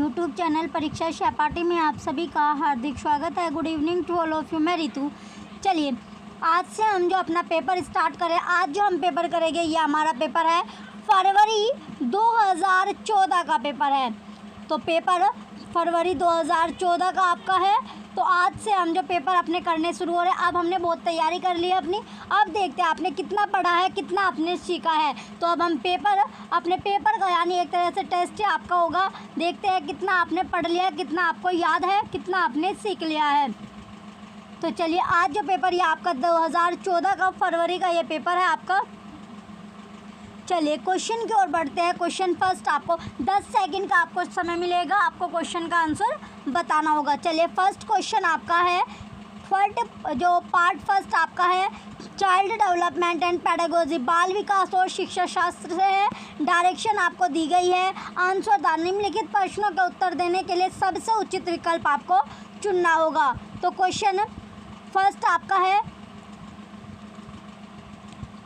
YouTube channel परीक्षा सहपाठी में आप सभी का हार्दिक स्वागत है। Good evening to all of you. मैं रितु। चलिए आज से हम जो अपना पेपर स्टार्ट करें, आज जो हम पेपर करेंगे ये हमारा पेपर है फरवरी 2014 का पेपर है। तो पेपर फरवरी 2014 का आपका है। तो आज से हम जो पेपर अपने करने शुरू हो रहे हैं। अब हमने बहुत तैयारी कर ली है अपनी। अब देखते हैं आपने कितना पढ़ा है, कितना आपने सीखा है। तो अब हम अपने पेपर का यानी एक तरह से टेस्ट ही आपका होगा। देखते हैं कितना आपने पढ़ लिया, कितना आपको याद है, कितना आपने सीख लिया है। तो चलिए आज जो पेपर ये आपका 2014 का फरवरी का ये पेपर है आपका। चलिए क्वेश्चन की ओर बढ़ते हैं। क्वेश्चन फर्स्ट आपको 10 सेकंड का आपको समय मिलेगा, आपको क्वेश्चन का आंसर बताना होगा। चलिए फर्स्ट क्वेश्चन आपका है पार्ट फर्स्ट आपका है चाइल्ड डेवलपमेंट एंड पेडागोजी, बाल विकास और शिक्षा शास्त्र से है। डायरेक्शन आपको दी गई है। आंसर द निम्नलिखित प्रश्नों का उत्तर देने के लिए सबसे उचित विकल्प आपको चुनना होगा। तो क्वेश्चन फर्स्ट आपका है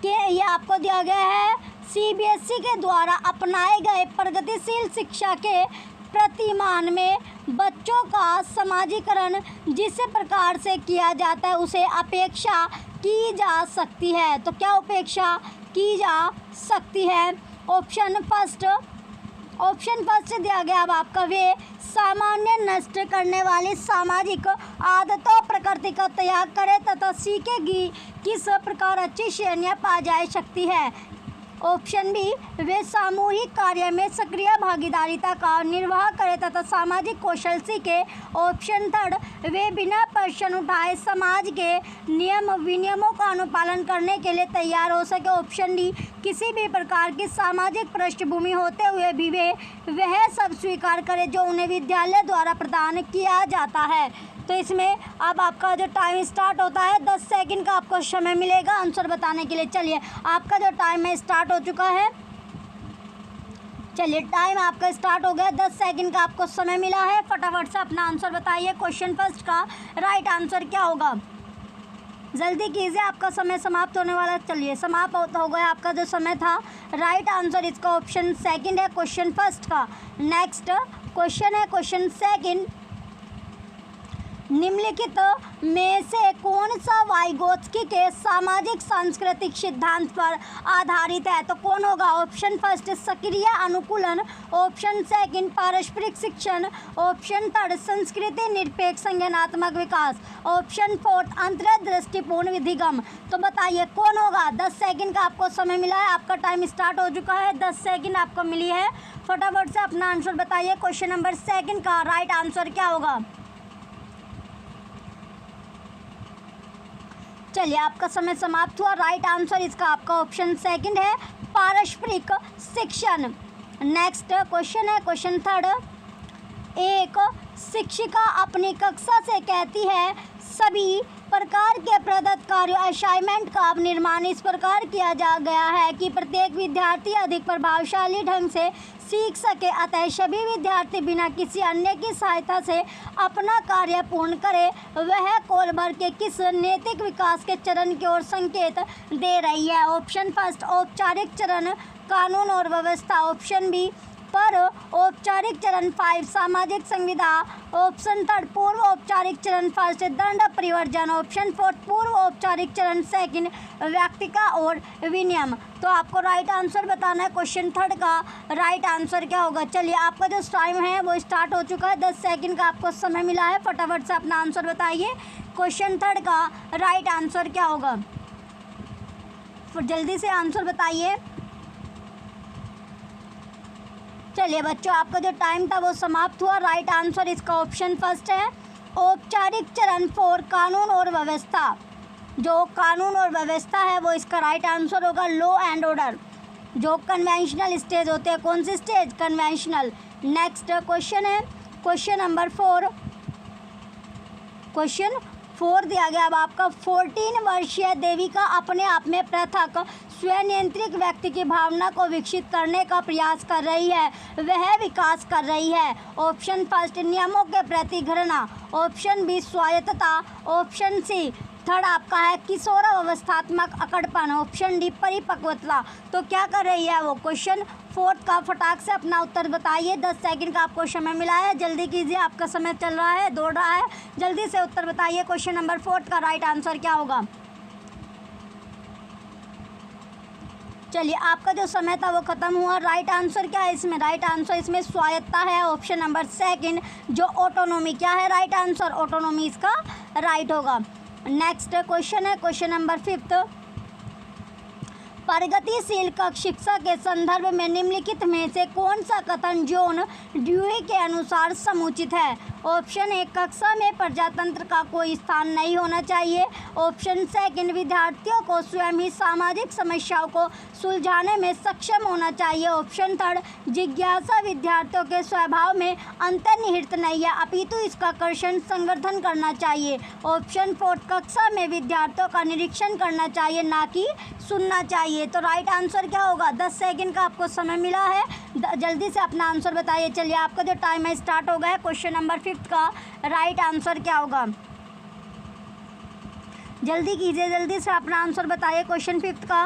कि ये आपको दिया गया है सीबीएसई के द्वारा अपनाए गए प्रगतिशील शिक्षा के प्रतिमान में बच्चों का समाजीकरण जिस प्रकार से किया जाता है उसे अपेक्षा की जा सकती है। तो क्या उपेक्षा की जा सकती है? ऑप्शन फर्स्ट दिया गया। अब आपका वे सामान्य नष्ट करने वाली सामाजिक आदतों प्रकृति का त्याग करे तथा सीखेगी किस प्रकार अच्छी श्रेणियाँ पा जा सकती है। ऑप्शन बी वे सामूहिक कार्य में सक्रिय भागीदारिता का निर्वाह करे तथा सामाजिक कौशल सीखे। ऑप्शन थर्ड वे बिना प्रश्न उठाए समाज के नियम विनियमों का अनुपालन करने के लिए तैयार हो सके। ऑप्शन डी किसी भी प्रकार की सामाजिक पृष्ठभूमि होते हुए भी वे वह सब स्वीकार करे जो उन्हें विद्यालय द्वारा प्रदान किया जाता है। तो इसमें अब आपका जो टाइम स्टार्ट होता है 10 सेकंड का आपको समय मिलेगा आंसर बताने के लिए। चलिए आपका जो टाइम है स्टार्ट हो चुका है। चलिए टाइम आपका स्टार्ट हो गया। 10 सेकंड का आपको समय मिला है। फटाफट से अपना आंसर बताइए। क्वेश्चन फर्स्ट का राइट आंसर क्या होगा? जल्दी कीजिए, आपका समय समाप्त होने वाला। चलिए समाप्त हो गया आपका जो समय था। राइट आंसर इसका ऑप्शन सेकंड है क्वेश्चन फर्स्ट का। नेक्स्ट क्वेश्चन है क्वेश्चन सेकंड, निम्नलिखित में से कौन सा वाइगोत्स्की के सामाजिक सांस्कृतिक सिद्धांत पर आधारित है? तो कौन होगा? ऑप्शन फर्स्ट सक्रिय अनुकूलन, ऑप्शन सेकंड पारस्परिक शिक्षण, ऑप्शन थर्ड संस्कृति निरपेक्ष संज्ञानात्मक विकास, ऑप्शन फोर्थ अंतर्दृष्टिपूर्ण विधिगम। तो बताइए कौन होगा? 10 सेकंड का आपको समय मिला है। आपका टाइम स्टार्ट हो चुका है। 10 सेकंड आपको मिली है। फटाफट से अपना आंसर बताइए। क्वेश्चन नंबर सेकंड का राइट आंसर क्या होगा? चलिए आपका समय समाप्त हुआ। राइट आंसर इसका आपका ऑप्शन सेकंड है पारस्परिक शिक्षण। नेक्स्ट क्वेश्चन है क्वेश्चन थर्ड, एक शिक्षिका अपनी कक्षा से कहती है सभी प्रकार के प्रदत्त कार्य असाइनमेंट का निर्माण इस प्रकार किया जा गया है कि प्रत्येक विद्यार्थी अधिक प्रभावशाली ढंग से सीख सके, अतः सभी विद्यार्थी बिना किसी अन्य की सहायता से अपना कार्य पूर्ण करे। वह कोलबर के किस नैतिक विकास के चरण की ओर संकेत दे रही है? ऑप्शन फर्स्ट औपचारिक चरण कानून और व्यवस्था, ऑप्शन बी पर औपचारिक चरण 5 सामाजिक संविदा, ऑप्शन थर्ड पूर्व औपचारिक चरण फर्स्ट दंड परिवर्जन, ऑप्शन फोर्थ पूर्व औपचारिक चरण सेकंड व्यक्तिका और विनियम। तो आपको राइट आंसर बताना है। क्वेश्चन थर्ड का राइट आंसर क्या होगा? चलिए आपका जो टाइम है वो स्टार्ट हो चुका है। 10 सेकंड का आपको समय मिला है। फटाफट से अपना आंसर बताइए। क्वेश्चन थर्ड का राइट आंसर क्या होगा? जल्दी से आंसर बताइए। चलिए बच्चों आपका जो टाइम था वो समाप्त हुआ। राइट आंसर इसका ऑप्शन फर्स्ट है औपचारिक चरण 4 कानून और व्यवस्था। जो कानून और व्यवस्था है वो इसका राइट आंसर होगा। लॉ एंड ऑर्डर जो कन्वेंशनल स्टेज होते हैं, कौन सी स्टेज? कन्वेंशनल। नेक्स्ट क्वेश्चन है क्वेश्चन नंबर 4। क्वेश्चन 4 दिया गया। अब आपका 14 वर्षीय देविका अपने आप में पृथक स्वनियंत्रित व्यक्ति की भावना को विकसित करने का प्रयास कर रही है। वह विकास कर रही है। ऑप्शन फर्स्ट नियमों के प्रति घृणा, ऑप्शन बी स्वायत्तता, ऑप्शन सी थर्ड आपका है किशोरावस्थात्मक अकड़पन, ऑप्शन डी परिपक्वता। तो क्या कर रही है वो क्वेश्चन फोर्थ का, फटाक से अपना उत्तर बताइए। 10 सेकंड का आपको समय मिला है, जल्दी कीजिए, आपका समय चल रहा है, दौड़ रहा है, जल्दी से उत्तर बताइए। क्वेश्चन नंबर 4 का राइट आंसर क्या होगा? चलिए, आपका जो समय था वो खत्म हुआ। राइट आंसर क्या है इसमें? राइट आंसर इसमें स्वायत्ता है, ऑप्शन नंबर सेकंड जो ऑटोनॉमी। क्या है राइट आंसर? ऑटोनॉमी इसका राइट होगा। नेक्स्ट क्वेश्चन है क्वेश्चन नंबर 5। प्रगतिशील कक्ष शिक्षा के संदर्भ में निम्नलिखित में से कौन सा कथन जॉन ड्यूई के अनुसार समुचित है? ऑप्शन ए, कक्षा में प्रजातंत्र का कोई स्थान नहीं होना चाहिए। ऑप्शन सेकंड, विद्यार्थियों को स्वयं ही सामाजिक समस्याओं को सुलझाने में सक्षम होना चाहिए। ऑप्शन थर्ड, जिज्ञासा विद्यार्थियों के स्वभाव में अंतर्निहित नहीं है अपितु इसका आकर्षण संवर्धन करना चाहिए। ऑप्शन फोर्थ, कक्षा में विद्यार्थियों का निरीक्षण करना चाहिए ना कि सुनना चाहिए। तो राइट आंसर क्या होगा? 10 सेकंड का आपको समय मिला है, जल्दी से अपना आंसर बताइए। चलिए, आपका जो टाइम है स्टार्ट हो गया है। क्वेश्चन नंबर 5 का राइट आंसर क्या होगा? जल्दी कीजिए, जल्दी से अपना आंसर बताइए क्वेश्चन 5 का।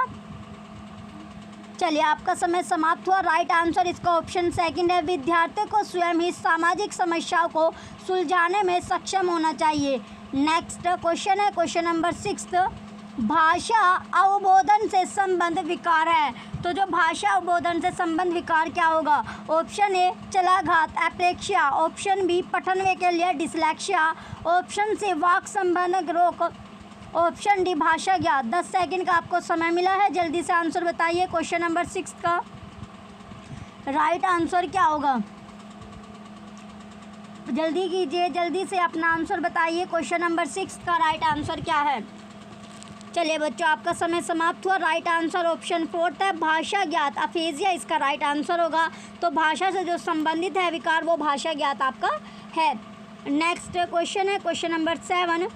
चलिए, आपका समय समाप्त हुआ। राइट आंसर इसका ऑप्शन सेकंड है, विद्यार्थियों को स्वयं ही सामाजिक समस्याओं को सुलझाने में सक्षम होना चाहिए। नेक्स्ट क्वेश्चन है क्वेश्चन नंबर 6। भाषा अवबोधन से संबंध विकार है, तो जो भाषा अवबोधन से संबंध विकार क्या होगा? ऑप्शन ए, चलाघात एप्रेक्सिया। ऑप्शन बी, पठन वैकल्य डिसलेक्सिया। ऑप्शन सी, वाक संबंध रोक। ऑप्शन डी, भाषा ज्ञात। 10 सेकंड का आपको समय मिला है, जल्दी से आंसर बताइए। क्वेश्चन नंबर 6 का राइट आंसर क्या होगा? जल्दी कीजिए, जल्दी से अपना आंसर बताइए। क्वेश्चन नंबर 6 का राइट आंसर क्या है? चलिए बच्चों, आपका समय समाप्त हुआ। राइट आंसर ऑप्शन फोर्थ है, भाषा ज्ञात अफेजिया इसका राइट आंसर होगा। तो भाषा से जो संबंधित है विकार वो भाषा ज्ञात आपका है। नेक्स्ट क्वेश्चन है क्वेश्चन नंबर 7।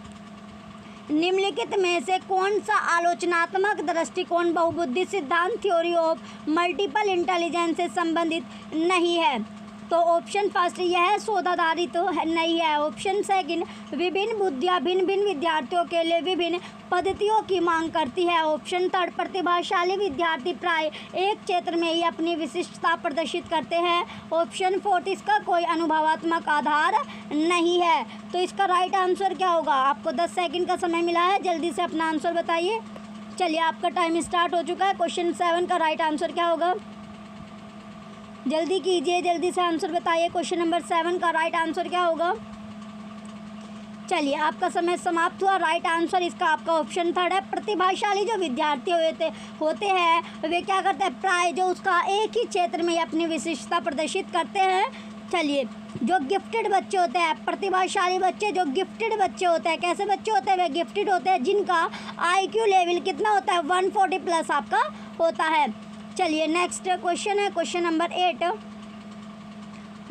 निम्नलिखित में से कौन सा आलोचनात्मक दृष्टिकोण बहुबुद्धि सिद्धांत थ्योरी ऑफ मल्टीपल इंटेलिजेंस से संबंधित नहीं है? तो ऑप्शन फर्स्ट, यह शोधाधारित तो नहीं है। ऑप्शन सेकंड, विभिन्न बुद्धियाँ भिन्न भिन्न विद्यार्थियों के लिए विभिन्न पद्धतियों की मांग करती है। ऑप्शन थर्ड, प्रतिभाशाली विद्यार्थी प्राय एक क्षेत्र में ही अपनी विशिष्टता प्रदर्शित करते हैं। ऑप्शन फोर्थ, इसका कोई अनुभवात्मक आधार नहीं है। तो इसका राइट आंसर क्या होगा? आपको 10 सेकंड का समय मिला है, जल्दी से अपना आंसर बताइए। चलिए, आपका टाइम स्टार्ट हो चुका है। क्वेश्चन 7 का राइट आंसर क्या होगा? जल्दी कीजिए, जल्दी से आंसर बताइए। क्वेश्चन नंबर 7 का राइट आंसर क्या होगा? चलिए, आपका समय समाप्त हुआ। राइट आंसर इसका आपका ऑप्शन थर्ड है, प्रतिभाशाली जो विद्यार्थी होते हैं वे क्या करते हैं? प्राय जो उसका एक ही क्षेत्र में अपनी विशिष्टता प्रदर्शित करते हैं। चलिए, जो गिफ्टेड बच्चे होते हैं, प्रतिभाशाली बच्चे जो गिफ्टेड बच्चे होते हैं, कैसे बच्चे होते हैं? वे गिफ्टेड होते हैं जिनका IQ लेवल कितना होता है? 140 प्लस आपका होता है। चलिए, नेक्स्ट क्वेश्चन है क्वेश्चन नंबर 8।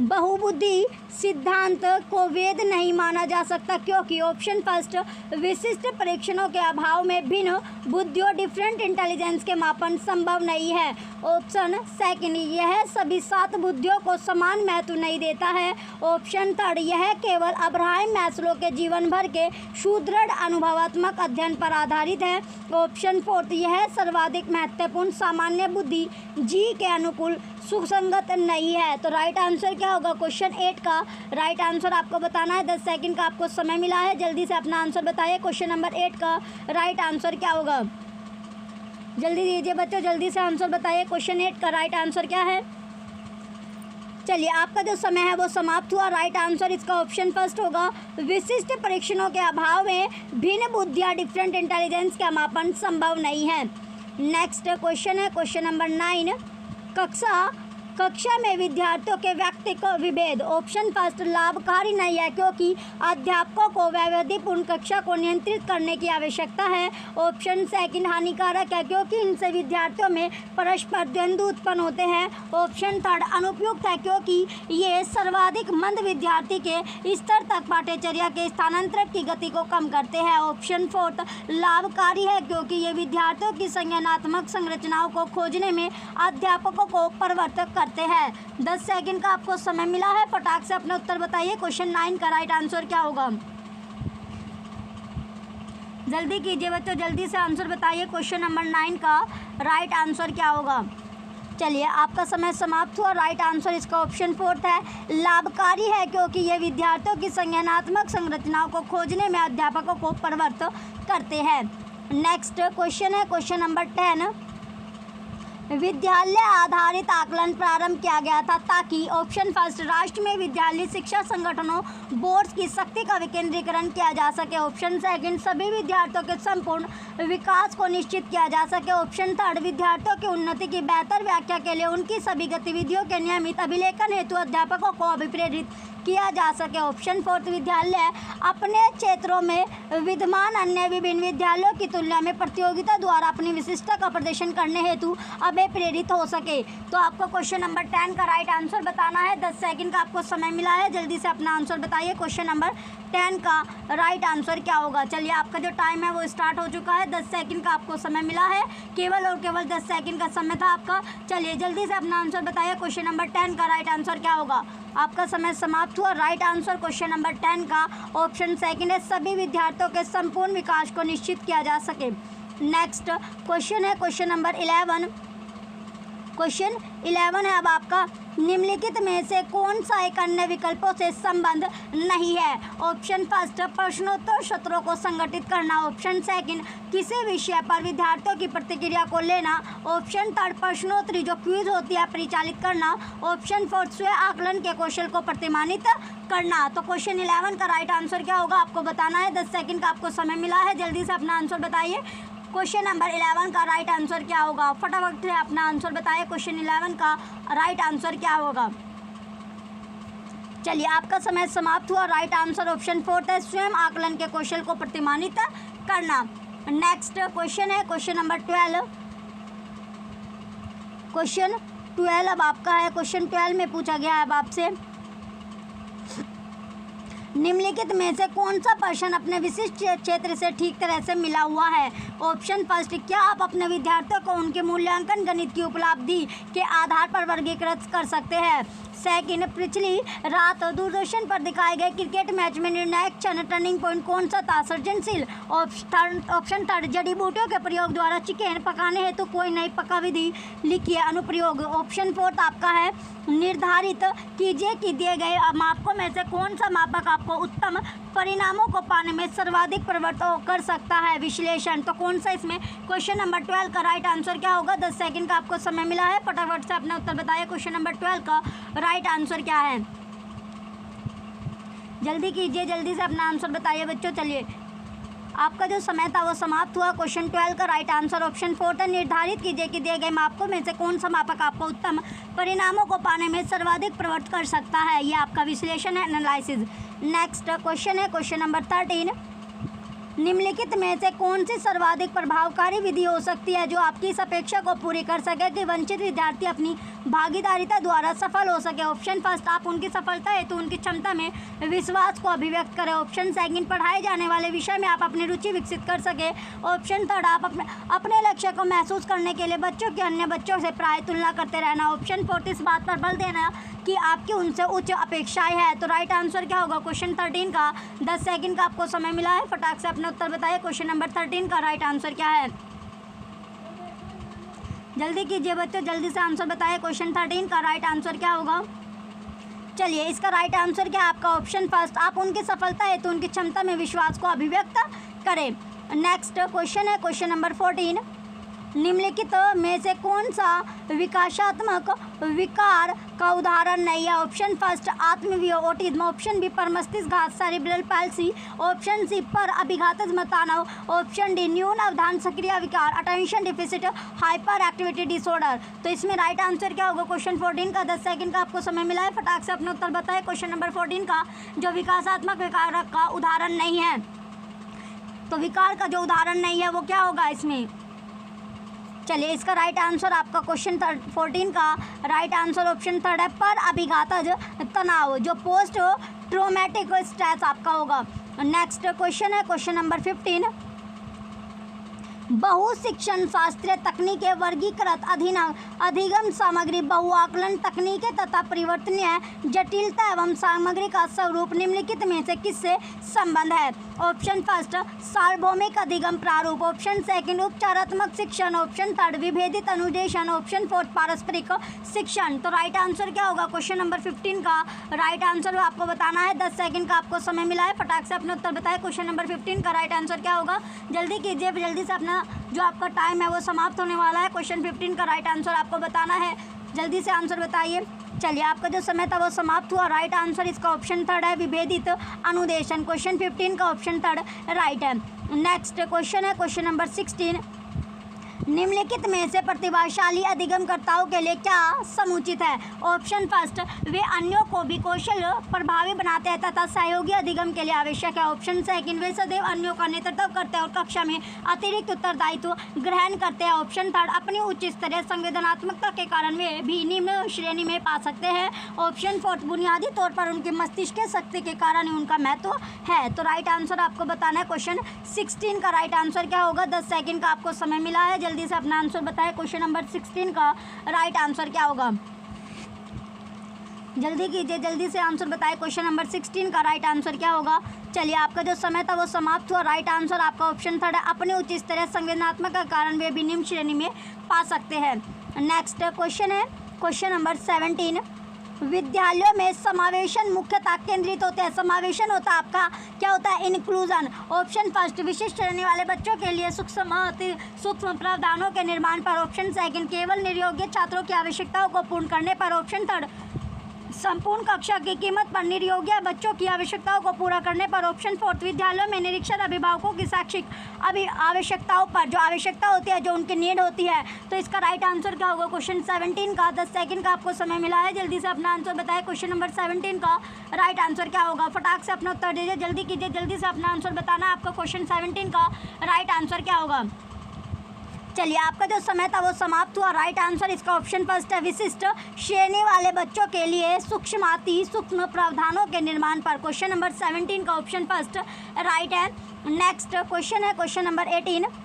बहुबुद्धि सिद्धांत को वैध नहीं माना जा सकता क्योंकि ऑप्शन फर्स्ट, विशिष्ट परीक्षणों के अभाव में भिन्न बुद्धियों डिफरेंट इंटेलिजेंस के मापन संभव नहीं है। ऑप्शन सेकंड, यह सभी 7 बुद्धियों को समान महत्व नहीं देता है। ऑप्शन थर्ड, यह केवल अब्राहम मैस्लो के जीवन भर के सुदृढ़ अनुभवात्मक अध्ययन पर आधारित है। ऑप्शन फोर्थ, यह सर्वाधिक महत्वपूर्ण सामान्य बुद्धि जी के अनुकूल सुसंगत नहीं है। तो राइट आंसर क्या होगा? क्वेश्चन 8 का राइट आंसर आपको बताना है। 10 सेकंड का आपको समय मिला है, जल्दी से अपना आंसर बताइए। क्वेश्चन नंबर 8 का राइट आंसर क्या होगा? जल्दी दीजिए बच्चों, जल्दी से आंसर बताइए। क्वेश्चन 8 का राइट आंसर क्या है? चलिए, आपका जो समय है वो समाप्त हुआ। राइट आंसर इसका ऑप्शन फर्स्ट होगा, विशिष्ट परीक्षणों के अभाव में भिन्न बुद्धियाँ डिफरेंट इंटेलिजेंस का मापन संभव नहीं है। नेक्स्ट क्वेश्चन है क्वेश्चन नंबर 9। कक्षा में विद्यार्थियों के व्यक्तिगत विभेद। ऑप्शन फर्स्ट, लाभकारी नहीं है क्योंकि अध्यापकों को वैविध्यपूर्ण कक्षा को नियंत्रित करने की आवश्यकता है। ऑप्शन सेकंड, हानिकारक है क्योंकि इनसे विद्यार्थियों में परस्पर द्वंद्व उत्पन्न होते हैं। ऑप्शन थर्ड, अनुपयुक्त है क्योंकि ये सर्वाधिक मंद विद्यार्थी के स्तर तक पाठ्यचर्या के स्थानांतरण की गति को कम करते हैं। ऑप्शन फोर्थ, लाभकारी है क्योंकि ये विद्यार्थियों की संज्ञानात्मक संरचनाओं को खोजने में अध्यापकों को प्रवर्तक करते हैं। 10 सेकंड का आपको समय मिला है, फटाक से अपना उत्तर बताइए। क्वेश्चन 9 का राइट आंसर क्या होगा? जल्दी कीजिए बच्चों, जल्दी से आंसर बताइए। क्वेश्चन नंबर 9 का राइट आंसर क्या होगा? चलिए आपका समय समाप्त हुआ। राइट आंसर इसका ऑप्शन 4 है, लाभकारी है, क्योंकि ये विद्यार्थियों की संज्ञानात्मक संरचनाओं को खोजने में अध्यापकों को प्रवृत्त करते हैं। नेक्स्ट क्वेश्चन है क्वेश्चन नंबर 10, विद्यालय आधारित आकलन प्रारंभ किया गया था ताकि ऑप्शन फर्स्ट राष्ट्र में विद्यालय शिक्षा संगठनों बोर्ड्स की शक्ति का विकेंद्रीकरण किया जा सके। ऑप्शन सेकंड सभी विद्यार्थियों के संपूर्ण विकास को निश्चित किया जा सके। ऑप्शन थर्ड विद्यार्थियों की उन्नति की बेहतर व्याख्या के लिए उनकी सभी गतिविधियों के नियमित अभिलेखन हेतु अध्यापकों को अभिप्रेरित किया जा सके। ऑप्शन फोर्थ विद्यालय अपने क्षेत्रों में विद्यमान अन्य विभिन्न विद्यालयों की तुलना में प्रतियोगिता द्वारा अपनी विशिष्टता का प्रदर्शन करने हेतु अभिप्रेरित हो सके। तो आपको क्वेश्चन नंबर 10 का राइट आंसर बताना है। 10 सेकंड का आपको समय मिला है, जल्दी से अपना आंसर बताइए। क्वेश्चन नंबर 10 का राइट आंसर क्या होगा? चलिए आपका जो टाइम है वो स्टार्ट हो चुका है। 10 सेकंड का आपको समय मिला है, केवल और केवल 10 सेकंड का समय था आपका। चलिए जल्दी से अपना आंसर बताइए। क्वेश्चन नंबर 10 का राइट आंसर क्या होगा? आपका समय समाप्त हुआ। राइट आंसर क्वेश्चन नंबर 10 का ऑप्शन सेकंड है, सभी विद्यार्थियों के संपूर्ण विकास को निश्चित किया जा सके। नेक्स्ट क्वेश्चन है क्वेश्चन नंबर 11। क्वेश्चन 11 है अब आपका, निम्नलिखित में से कौन सा एक अन्य विकल्पों से संबंध नहीं है? ऑप्शन फर्स्ट प्रश्नोत्तर सत्रों को संगठित करना। ऑप्शन सेकंड किसी विषय पर विद्यार्थियों की प्रतिक्रिया को लेना। ऑप्शन थर्ड प्रश्नोत्तरी जो क्विज होती है परिचालित करना। ऑप्शन फोर्थ स्वयं आकलन के कौशल को प्रतिमानित करना। तो क्वेश्चन 11 का राइट आंसर क्या होगा आपको बताना है। 10 सेकंड का आपको समय मिला है, जल्दी से अपना आंसर बताइए। क्वेश्चन नंबर 11 का राइट आंसर क्या होगा? फटाफट से अपना आंसर बताइए। क्वेश्चन 11 का राइट आंसर क्या होगा? चलिए आपका समय समाप्त हुआ। राइट आंसर ऑप्शन 4 है, स्वयं आकलन के कौशल को प्रतिमानित करना। नेक्स्ट क्वेश्चन है क्वेश्चन नंबर 12। क्वेश्चन 12 अब आपका है। क्वेश्चन 12 में पूछा गया है अब आपसे, निम्नलिखित में से कौन सा प्रश्न अपने विशिष्ट क्षेत्र से ठीक तरह से मिला हुआ है? ऑप्शन फर्स्ट, क्या आप अपने विद्यार्थियों को उनके मूल्यांकन गणित की उपलब्धि के आधार पर वर्गीकृत कर सकते हैं? सेकंड, पिछली रात दूरदर्शन पर दिखाए गए क्रिकेट मैच में निर्णायक क्षण टर्निंग पॉइंट कौन सा था? सृजनशील। ऑप्शन थर्ड, जड़ी बूटियों के प्रयोग द्वारा चिकन पकाने हेतु कोई नई पका विधि लिखिए। अनुप्रयोग। ऑप्शन फोर्थ आपका है, निर्धारित कीजिए कि दिए गए मापकों में से कौन सा मापक आपको उत्तम परिणामों को पाने में सर्वाधिक प्रवृत्त कर सकता है? विश्लेषण। तो कौन सा इसमें क्वेश्चन नंबर 12 का राइट आंसर क्या होगा? 10 सेकंड का आपको समय मिला है, फटाफट से अपना उत्तर बताइए। क्वेश्चन नंबर 12 का राइट आंसर क्या है? जल्दी कीजिए, जल्दी से अपना आंसर बताइए बच्चों। चलिए आपका जो समय था वो समाप्त हुआ। क्वेश्चन 12 का राइट आंसर ऑप्शन 4 था, निर्धारित कीजिए कि दिए गए मापकों में से कौन सा मापक आपको उत्तम परिणामों को पाने में सर्वाधिक प्रवृत्त कर सकता है। ये आपका विश्लेषण है, एनालिसिस। नेक्स्ट क्वेश्चन है क्वेश्चन नंबर 13, निम्नलिखित में से कौन सी सर्वाधिक प्रभावकारी विधि हो सकती है जो आपकी इस अपेक्षा को पूरी कर सके कि वंचित विद्यार्थी अपनी भागीदारिता द्वारा सफल हो सके? ऑप्शन फर्स्ट, आप उनकी सफलता हेतु उनकी क्षमता में विश्वास को अभिव्यक्त करें। ऑप्शन सेकंड, पढ़ाए जाने वाले विषय में आप अपनी रुचि विकसित कर सके। ऑप्शन थर्ड, आप अपने लक्ष्य को महसूस करने के लिए बच्चों की अन्य बच्चों से प्राय तुलना करते रहना। ऑप्शन फोर्थ, इस बात पर बल देना कि आपकी उनसे उच्च अपेक्षाएं हैं। तो राइट आंसर क्या होगा? क्वेश्चन 13 का 10 सेकंड का आपको समय मिला है, फटाक से अपना उत्तर बताइए। क्वेश्चन नंबर 13 का राइट आंसर क्या है? जल्दी कीजिए बच्चों, जल्दी से आंसर बताइए। क्वेश्चन 13 का राइट आंसर क्या होगा? चलिए इसका राइट आंसर क्या है आपका? ऑप्शन फर्स्ट, आप उनकी सफलता हेतु उनकी क्षमता में विश्वास को अभिव्यक्त करें। नेक्स्ट क्वेश्चन है क्वेश्चन नंबर 14, निम्नलिखित में से कौन सा विकासात्मक विकार का उदाहरण नहीं है? ऑप्शन फर्स्ट, आत्मवियोग ऑटिज्म। ऑप्शन बी, पर मस्तिष्कघात सेरिब्रल पैल्सी। ऑप्शन सी, पर अभिघातजन्य तनाव। ऑप्शन डी, न्यून अवधान सक्रिय विकार attention deficit hyper activity disorder. तो इसमें राइट आंसर क्या होगा? क्वेश्चन 14 का 10 सेकंड का आपको समय मिला है, फटाक से अपना उत्तर बताएं। क्वेश्चन नंबर 14 का जो विकासात्मक विकार का उदाहरण नहीं है, तो विकार का जो उदाहरण नहीं है वो क्या होगा इसमें? चलिए इसका राइट आंसर आपका क्वेश्चन 14 का राइट आंसर ऑप्शन थर्ड है, पर अभिघातज तनाव, जो पोस्ट ट्रोमेटिक स्ट्रेस आपका होगा। नेक्स्ट क्वेश्चन है क्वेश्चन नंबर 15, बहु शिक्षण शास्त्रीय तकनीकें, वर्गीकृत अधिगम सामग्री, बहु आकलन तकनीकें तथा परिवर्तनीय जटिलता एवं सामग्री का स्वरूप निम्नलिखित में से किससे संबंध है? ऑप्शन फर्स्ट सार्वभौमिक अधिगम प्रारूप, ऑप्शन सेकंड उपचारात्मक शिक्षण, ऑप्शन थर्ड विभेदित अनुदेशन, ऑप्शन फोर्थ पारस्परिक शिक्षण। तो राइट आंसर क्या होगा? क्वेश्चन नंबर 15 का राइट आंसर आपको बताना है। 10 सेकंड का आपको समय मिला है, फटाक से अपना उत्तर बताएं। क्वेश्चन नंबर 15 का राइट आंसर क्या होगा? जल्दी कीजिए, जल्दी से अपना जो आपका टाइम है वो समाप्त होने वाला है। क्वेश्चन 15 का राइट आंसर आपको बताना है, जल्दी से आंसर बताइए। चलिए, आपका जो समय था वो समाप्त हुआ। राइट आंसर इसका ऑप्शन थर्ड है, विभेदित अनुदेशन। क्वेश्चन 15 का ऑप्शन थर्ड राइट है। नेक्स्ट क्वेश्चन है क्वेश्चन नंबर 16। निम्नलिखित में से प्रतिभाशाली अधिगमकर्ताओं के लिए क्या समुचित है? ऑप्शन फर्स्ट वे अन्यों को भी कौशल प्रभावी बनाते हैं तथा सहयोगी अधिगम के लिए आवश्यक है। ऑप्शन सेकंड वे सदैव अन्यों का नेतृत्व करते हैं और कक्षा में अतिरिक्त उत्तरदायित्व ग्रहण करते हैं। ऑप्शन थर्ड अपनी उच्च स्तरीय संवेदनात्मकता के कारण वे भी निम्न श्रेणी में पा सकते हैं। ऑप्शन फोर्थ बुनियादी तौर पर उनकी मस्तिष्क शक्ति के कारण ही उनका महत्व है। तो राइट आंसर आपको बताना है। क्वेश्चन 16 का राइट आंसर क्या होगा? 10 सेकंड का आपको समय मिला है, जल्दी से अपना आंसर बताएं। क्वेश्चन नंबर 16 का राइट आंसर क्या होगा? जल्दी कीजिए, जल्दी से आंसर बताएं। क्वेश्चन नंबर 16 का राइट आंसर क्या होगा? चलिए, आपका जो समय था वो समाप्त हुआ। राइट आंसर आपका ऑप्शन थर्ड है, अपने उच्च स्तरीय संवेदनात्मक का कारण वे भी निम्न श्रेणी में पा सकते हैं। नेक्स्ट क्वेश्चन है क्वेश्चन नंबर 17। विद्यालयों में समावेशन मुख्यतः केंद्रित होते हैं। समावेशन होता है आपका क्या होता है? इंक्लूजन। ऑप्शन फर्स्ट विशिष्ट श्रेणी वाले बच्चों के लिए सूक्ष्म प्रावधानों के निर्माण पर। ऑप्शन सेकंड केवल निर्योग्य छात्रों की आवश्यकताओं को पूर्ण करने पर। ऑप्शन थर्ड संपूर्ण कक्षा की कीमत पर निर्योग्य बच्चों की आवश्यकताओं को पूरा करने पर। ऑप्शन फोर्थ विद्यालयों में निरीक्षण अभिभावकों की शैक्षिक आवश्यकताओं पर, जो आवश्यकता होती है, जो उनकी नीड होती है। तो इसका राइट आंसर क्या होगा? क्वेश्चन 17 का 10 सेकंड का आपको समय मिला है, जल्दी से अपना आंसर बताएं। क्वेश्चन नंबर 17 का राइट आंसर क्या होगा? फटाक से अपना उत्तर दीजिए, जल्दी कीजिए, जल्दी से अपना आंसर बताना। आपका क्वेश्चन 17 का राइट आंसर क्या होगा? चलिए, आपका जो समय था वो समाप्त हुआ। राइट आंसर इसका ऑप्शन फर्स्ट है, विशिष्ट श्रेणी वाले बच्चों के लिए सूक्ष्म प्रावधानों के निर्माण पर। क्वेश्चन नंबर 17 का ऑप्शन फर्स्ट राइट है। नेक्स्ट क्वेश्चन है क्वेश्चन नंबर 18।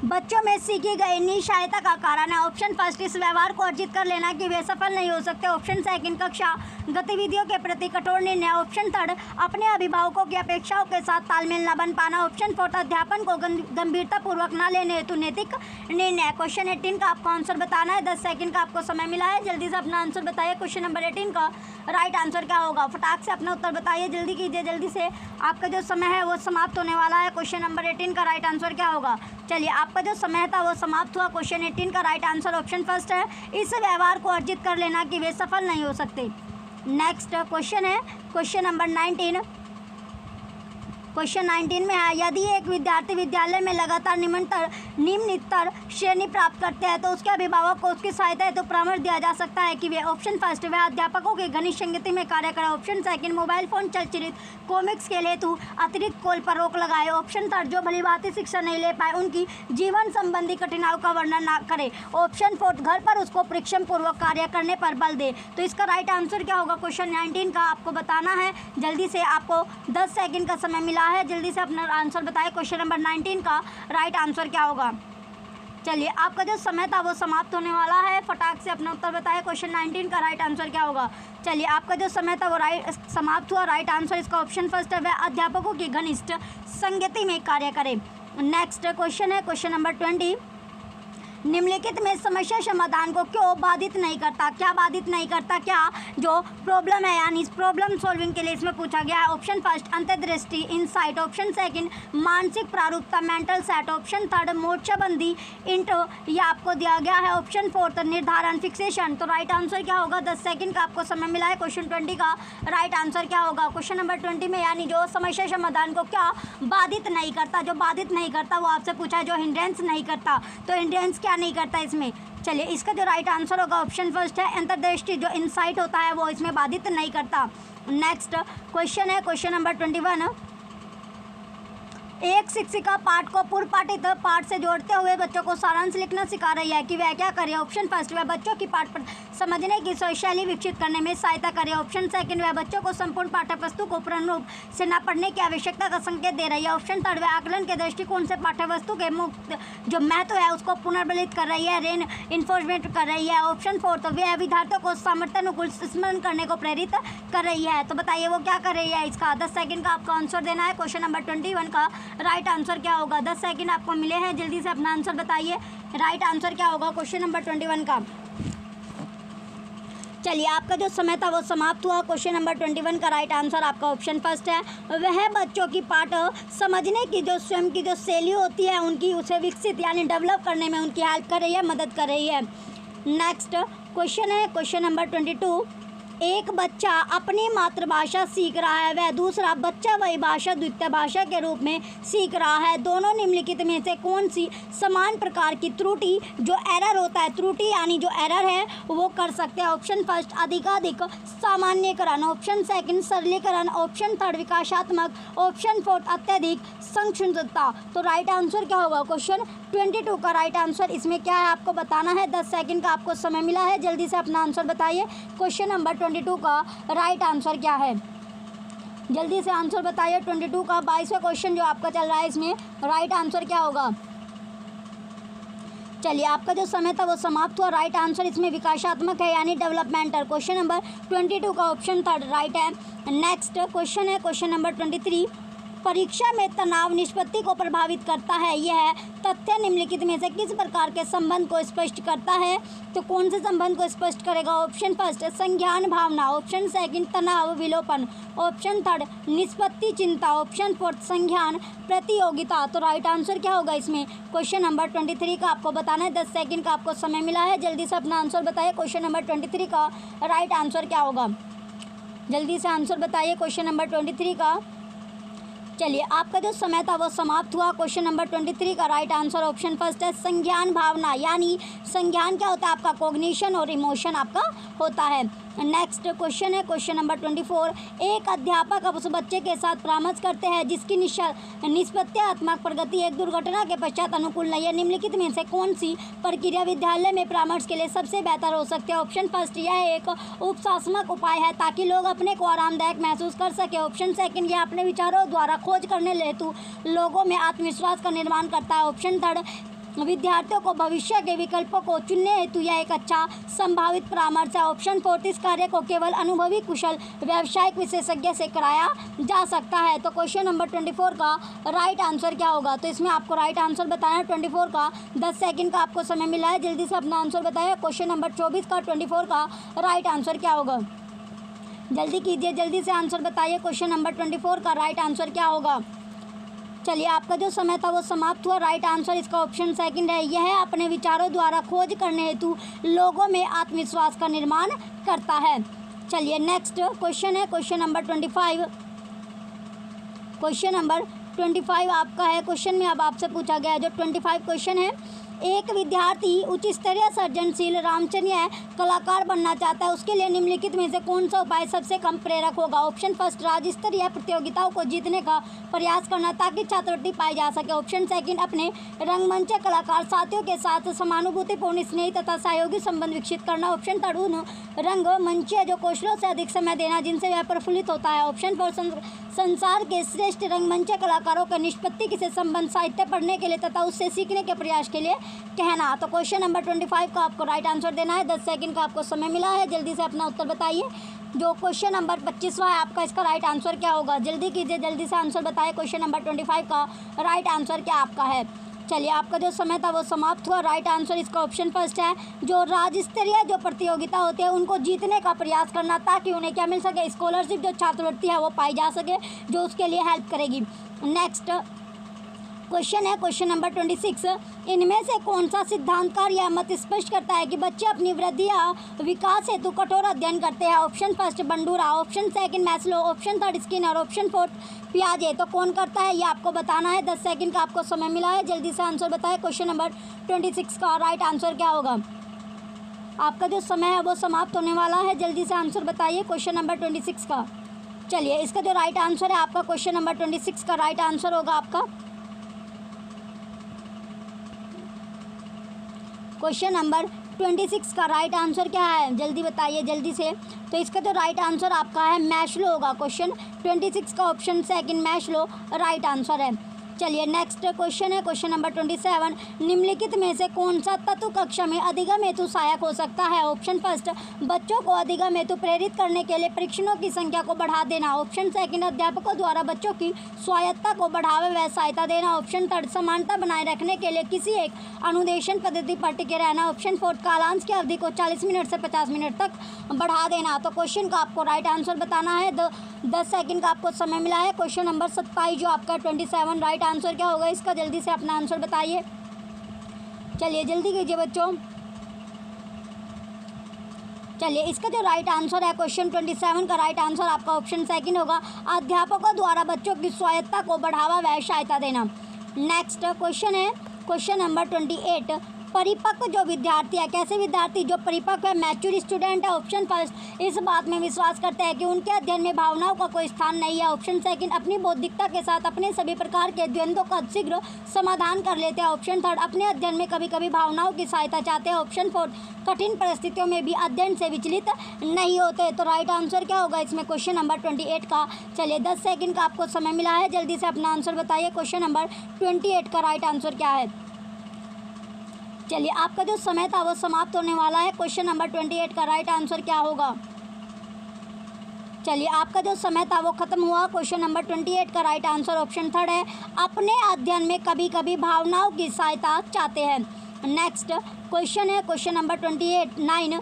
बच्चों में सीखी गई निशायता का कारण है। ऑप्शन फर्स्ट इस व्यवहार को अर्जित कर लेना कि वे सफल नहीं हो सकते। ऑप्शन सेकंड कक्षा गतिविधियों के प्रति कठोर निर्णय। ऑप्शन थर्ड अपने अभिभावकों की अपेक्षाओं के साथ तालमेल न बन पाना। ऑप्शन फोर्थ अध्यापन को गंभीरतापूर्वक न लेने हेतु नैतिक निर्णय। क्वेश्चन 18 का आपको आंसर बताना है, 10 सेकंड का आपको समय मिला है, जल्दी से अपना आंसर बताइए। क्वेश्चन नंबर 18 का राइट आंसर क्या होगा? फटाक से अपना उत्तर बताइए, जल्दी कीजिए, जल्दी से आपका जो समय है वो समाप्त होने वाला है। क्वेश्चन नंबर 18 का राइट आंसर क्या होगा? चलिए, आपका जो समय था वो समाप्त हुआ। क्वेश्चन 18 का राइट आंसर ऑप्शन फर्स्ट है, इस व्यवहार को अर्जित कर लेना कि वे सफल नहीं हो सकते। नेक्स्ट क्वेश्चन है क्वेश्चन नंबर 19। क्वेश्चन 19 में है, यदि एक विद्यार्थी विद्यालय में लगातार निम्नतर श्रेणी प्राप्त करते हैं तो उसके अभिभावक को उसकी सहायता हेतु परामर्श दिया जा सकता है कि वे ऑप्शन फर्स्ट वह अध्यापकों के घनिष्ठ संगति में कार्य करें। ऑप्शन सेकंड मोबाइल फोन चलचित्र कॉमिक्स के हेतु अतिरिक्त कॉल पर रोक लगाए। ऑप्शन थर्ड जो भलीभांति शिक्षा नहीं ले पाए उनकी जीवन संबंधी कठिनाइयों का वर्णन ना करे। ऑप्शन फोर्थ घर पर उसको परिश्रम पूर्वक कार्य करने पर बल दे। तो इसका राइट आंसर क्या होगा? क्वेश्चन 19 का आपको बताना है, जल्दी से आपको 10 सेकंड का समय मिला है, जल्दी से अपना आंसर बताएं। क्वेश्चन नंबर 19 का राइट आंसर क्या होगा? चलिए, आपका जो समय था वो समाप्त होने वाला है, फटाक से अपना उत्तर बताएं। क्वेश्चन 19 का राइट आंसर क्या होगा? चलिए, आपका जो समय था वो समाप्त हुआ। राइट आंसर इसका ऑप्शन फर्स्ट है, वह अध्यापकों की घनिष्ठ संगति में कार्य करें। नेक्स्ट क्वेश्चन है क्वेश्चन नंबर 20। निम्नलिखित में समस्या समाधान को क्यों बाधित नहीं करता? क्या बाधित नहीं करता? क्या जो प्रॉब्लम है यानी इस प्रॉब्लम सॉल्विंग के लिए इसमें पूछा गया है। ऑप्शन फर्स्ट अंतर्दृष्टि इनसाइट। ऑप्शन सेकंड मानसिक प्रारूपता मेंटल सेट। ऑप्शन थर्ड मोर्चाबंदी इंटो ये आपको दिया गया है। ऑप्शन फोर्थ निर्धारण फिक्सेशन। तो राइट आंसर क्या होगा? 10 सेकंड का आपको समय मिला है। क्वेश्चन 20 का राइट आंसर क्या होगा? क्वेश्चन नंबर 20 में यानी जो समस्या समाधान को क्या बाधित नहीं करता, जो बाधित नहीं करता वो आपसे पूछा है, जो हिंड्रेंस नहीं करता। तो हिंड्रेंस क्या नहीं करता इसमें? चलिए, इसका जो राइट आंसर होगा ऑप्शन फर्स्ट है अंतर्दृष्टि, जो इनसाइट होता है वो इसमें बाधित नहीं करता। नेक्स्ट क्वेश्चन है क्वेश्चन नंबर 21। एक शिक्षिका पाठ को पूर्व पाठित पाठ से जोड़ते हुए बच्चों को सारांश लिखना सिखा रही है कि वह क्या करे। ऑप्शन फर्स्ट, वह बच्चों की पाठ पर समझने की शैली विकसित करने में सहायता करे। ऑप्शन सेकंड, वह बच्चों को संपूर्ण पाठ्यवस्तु को पूर्ण रूप से न पढ़ने की आवश्यकता का संकेत दे रही है। ऑप्शन थर्ड, वह आकलन के दृष्टिकोण से पाठ्यवस्तु के मुक्त जो महत्व है उसको पुनर्बलित कर रही है, रेन इन्फोर्समेंट कर रही है। ऑप्शन फोर्थ, वह विद्यार्थियों को सामर्थ्यानुकूल स्मरण करने को प्रेरित कर रही है। तो बताइए वो क्या कर रही है। इसका 10 सेकंड का आपको आंसर देना है। क्वेश्चन नंबर 21 का राइट आंसर क्या होगा। 10 सेकंड आपको मिले हैं, जल्दी से अपना आंसर बताइए। राइट आंसर क्या होगा क्वेश्चन नंबर 21 का। चलिए आपका जो समय था वो समाप्त हुआ। क्वेश्चन नंबर 21 का राइट आंसर आपका ऑप्शन फर्स्ट है। वह बच्चों की पाठ समझने की जो स्वयं की जो शैली होती है उनकी उसे विकसित यानी डेवलप करने में उनकी हेल्प कर रही है, मदद कर रही है। नेक्स्ट क्वेश्चन है क्वेश्चन नंबर 22। एक बच्चा अपनी मातृभाषा सीख रहा है, वह दूसरा बच्चा वही भाषा द्वितीय भाषा के रूप में सीख रहा है। दोनों निम्नलिखित में से कौन सी समान प्रकार की त्रुटि जो एरर होता है, त्रुटि यानी जो एरर है वो कर सकते हैं। ऑप्शन फर्स्ट अधिकाधिक सामान्यकरण, ऑप्शन सेकंड सरलीकरण, ऑप्शन थर्ड विकासात्मक, ऑप्शन फोर्थ अत्यधिक संक्षिप्तता। तो राइट आंसर क्या होगा क्वेश्चन 22 का राइट आंसर इसमें क्या है आपको बताना है। 10 सेकंड का आपको समय मिला है, जल्दी से अपना आंसर बताइए। क्वेश्चन नंबर 22 का राइट आंसर क्या है, जल्दी से आंसर बताइए। 22 का 22वां क्वेश्चन जो आपका चल रहा है इसमें राइट आंसर क्या होगा। चलिए आपका जो समय था वो समाप्त हुआ। राइट आंसर इसमें विकासात्मक है यानी डेवलपमेंटल। क्वेश्चन नंबर 22 का ऑप्शन थर्ड राइट है। नेक्स्ट क्वेश्चन है क्वेश्चन नंबर 23। परीक्षा में तनाव निष्पत्ति को प्रभावित करता है, यह तथ्य निम्नलिखित में से किस प्रकार के संबंध को स्पष्ट करता है। तो कौन से संबंध को स्पष्ट करेगा। ऑप्शन फर्स्ट संज्ञान भावना, ऑप्शन सेकंड तनाव विलोपन, ऑप्शन थर्ड निष्पत्ति चिंता, ऑप्शन फोर्थ संज्ञान प्रतियोगिता। तो राइट आंसर क्या होगा इसमें क्वेश्चन नंबर 23 का आपको बताना है। 10 सेकंड का आपको समय मिला है, जल्दी से अपना आंसर बताइए। क्वेश्चन नंबर 23 का राइट आंसर क्या होगा, जल्दी से आंसर बताइए क्वेश्चन नंबर 23 का। चलिए आपका जो समय था वो समाप्त हुआ। क्वेश्चन नंबर 23 का राइट आंसर ऑप्शन फर्स्ट है संज्ञान भावना, यानी संज्ञान क्या होता है आपका कॉग्निशन और इमोशन आपका होता है। नेक्स्ट क्वेश्चन है क्वेश्चन नंबर 24। एक अध्यापक अब उस बच्चे के साथ परामर्श करते हैं जिसकी निष्पत्तियात्मक प्रगति एक दुर्घटना के पश्चात अनुकूल नहीं है। निम्नलिखित में से कौन सी प्रक्रिया विद्यालय में परामर्श के लिए सबसे बेहतर हो सकती है। ऑप्शन फर्स्ट यह एक उपशासनात्मक उपाय है ताकि लोग अपने को आरामदायक महसूस कर सके। ऑप्शन सेकंड यह अपने विचारों द्वारा खोज करने हेतु लोगों में आत्मविश्वास का निर्माण करता है। ऑप्शन थर्ड विद्यार्थियों को भविष्य के विकल्पों को चुनने हेतु यह एक अच्छा संभावित परामर्श है। ऑप्शन फोर्थ इस कार्य को केवल अनुभवी कुशल व्यावसायिक विशेषज्ञ से कराया जा सकता है। तो क्वेश्चन नंबर 24 का राइट आंसर क्या होगा। तो इसमें आपको राइट आंसर बताना है 24 का। 10 सेकंड का आपको समय मिला है, जल्दी से अपना आंसर बताइए। क्वेश्चन नंबर 24 का 24 का राइट आंसर क्या होगा, जल्दी कीजिए, जल्दी से आंसर बताइए। क्वेश्चन नंबर 24 का राइट आंसर क्या होगा। चलिए आपका जो समय था वो समाप्त हुआ। राइट आंसर इसका ऑप्शन सेकंड है, यह अपने विचारों द्वारा खोज करने हेतु लोगों में आत्मविश्वास का निर्माण करता है। चलिए नेक्स्ट क्वेश्चन है क्वेश्चन नंबर 25। क्वेश्चन नंबर 25 आपका है। क्वेश्चन में अब आपसे पूछा गया है जो 25 क्वेश्चन है, एक विद्यार्थी उच्च स्तरीय सर्जनशील रामचर्य कलाकार बनना चाहता है, उसके लिए निम्नलिखित में से कौन सा उपाय सबसे कम प्रेरक होगा। ऑप्शन फर्स्ट राज्य स्तरीय प्रतियोगिताओं को जीतने का प्रयास करना ताकि छात्रवृत्ति पाई जा सके। ऑप्शन सेकंड अपने रंगमंच कलाकार साथियों के साथ समानुभूतिपूर्ण स्नेही तथा सहयोगी संबंध विकसित करना। ऑप्शन थर्ड उन रंगमंच जो कौशलों से अधिक समय देना जिनसे वह प्रफुल्लित होता है। ऑप्शन फोर संसार के श्रेष्ठ रंगमंच कलाकारों के निष्पत्ति से संबंध साहित्य पढ़ने के लिए तथा उससे सीखने के प्रयास के लिए कहना। तो क्वेश्चन नंबर 25 का आपको राइट आंसर देना है। 10 सेकंड का आपको समय मिला है, जल्दी से अपना उत्तर बताइए। जो क्वेश्चन नंबर 25वां है आपका, इसका राइट आंसर क्या होगा, जल्दी कीजिए, जल्दी से आंसर बताइए। क्वेश्चन नंबर 25 का राइट आंसर क्या आपका है। चलिए आपका जो समय था वो समाप्त हुआ। राइट आंसर इसका ऑप्शन फर्स्ट है, जो राज्य स्तरीय जो प्रतियोगिता होते हैं उनको जीतने का प्रयास करना ताकि उन्हें क्या मिल सके, स्कॉलरशिप जो छात्रवृत्ति है वो पाई जा सके, जो उसके लिए हेल्प करेगी। नेक्स्ट क्वेश्चन है क्वेश्चन नंबर 26। इनमें से कौन सा सिद्धांतकार यह मत स्पष्ट करता है कि बच्चे अपनी वृद्धि या विकास हेतु कठोर अध्ययन करते हैं। Option first Bandura, option second Maslow, option third Skinner, option fourth पियाजे। तो कौन करता है ये आपको बताना है। 10 सेकंड का आपको समय मिला है, जल्दी से आंसर बताएं। क्वेश्चन नंबर 26 का राइट आंसर क्या होगा। आपका जो समय है वो समाप्त होने वाला है, जल्दी से आंसर बताइए क्वेश्चन नंबर 26 का। चलिए इसका जो राइट आंसर है आपका क्वेश्चन नंबर 26 का राइट आंसर होगा आपका क्वेश्चन नंबर 26 का राइट आंसर क्या है, जल्दी बताइए जल्दी से। तो इसका जो राइट आंसर आपका है मैश्लो होगा। क्वेश्चन 26 का ऑप्शन सेकंड मैश्लो राइट आंसर है। चलिए नेक्स्ट क्वेश्चन है क्वेश्चन नंबर 27। निम्नलिखित में से कौन सा तत्व कक्षा में अधिगम हेतु सहायक हो सकता है। ऑप्शन फर्स्ट, बच्चों को अधिगम हेतु प्रेरित करने के लिए परीक्षणों की संख्या को बढ़ा देना। ऑप्शन सेकंड, अध्यापकों द्वारा बच्चों की स्वायत्तता को बढ़ावा व सहायता देना। ऑप्शन थर्ड, समानता बनाए रखने के लिए किसी एक अनुदेशन पद्धति पर टिके रहना। ऑप्शन फोर्थ, कालांश की अवधि को 40 मिनट से 50 मिनट तक बढ़ा देना। तो क्वेश्चन का आपको राइट आंसर बताना है। 10 सेकंड का आपको समय मिला है। क्वेश्चन नंबर 27 जो आपका 27 राइट आंसर क्या होगा इसका, जल्दी से अपना आंसर बताइए। चलिए जल्दी कीजिए बच्चों। चलिए इसका जो राइट आंसर है क्वेश्चन 27 का राइट आंसर आपका ऑप्शन सेकंड होगा, अध्यापकों द्वारा बच्चों की स्वायत्तता को बढ़ावा व सहायता देना। नेक्स्ट क्वेश्चन है क्वेश्चन नंबर 28। परिपक्व जो विद्यार्थी है, कैसे विद्यार्थी जो परिपक्व है, मैच्योर स्टूडेंट है। ऑप्शन फर्स्ट, इस बात में विश्वास करते हैं कि उनके अध्ययन में भावनाओं का कोई स्थान नहीं है। ऑप्शन सेकंड, अपनी बौद्धिकता के साथ अपने सभी प्रकार के द्वंद्वों का शीघ्र समाधान कर लेते हैं। ऑप्शन थर्ड, अपने अध्ययन में कभी कभी भावनाओं की सहायता चाहते हैं। ऑप्शन फोर्थ, कठिन परिस्थितियों में भी अध्ययन से विचलित नहीं होते। तो राइट आंसर क्या होगा इसमें क्वेश्चन नंबर 28 का। चलिए 10 सेकंड का आपको समय मिला है, जल्दी से अपना आंसर बताइए। क्वेश्चन नंबर 28 का राइट आंसर क्या है। चलिए आपका जो समय था वो समाप्त होने वाला है। क्वेश्चन नंबर 28 का राइट आंसर क्या होगा। चलिए आपका जो समय था वो खत्म हुआ। क्वेश्चन नंबर 28 का राइट आंसर ऑप्शन थर्ड है, अपने अध्ययन में कभी कभी भावनाओं की सहायता चाहते हैं। नेक्स्ट क्वेश्चन है क्वेश्चन नंबर 29।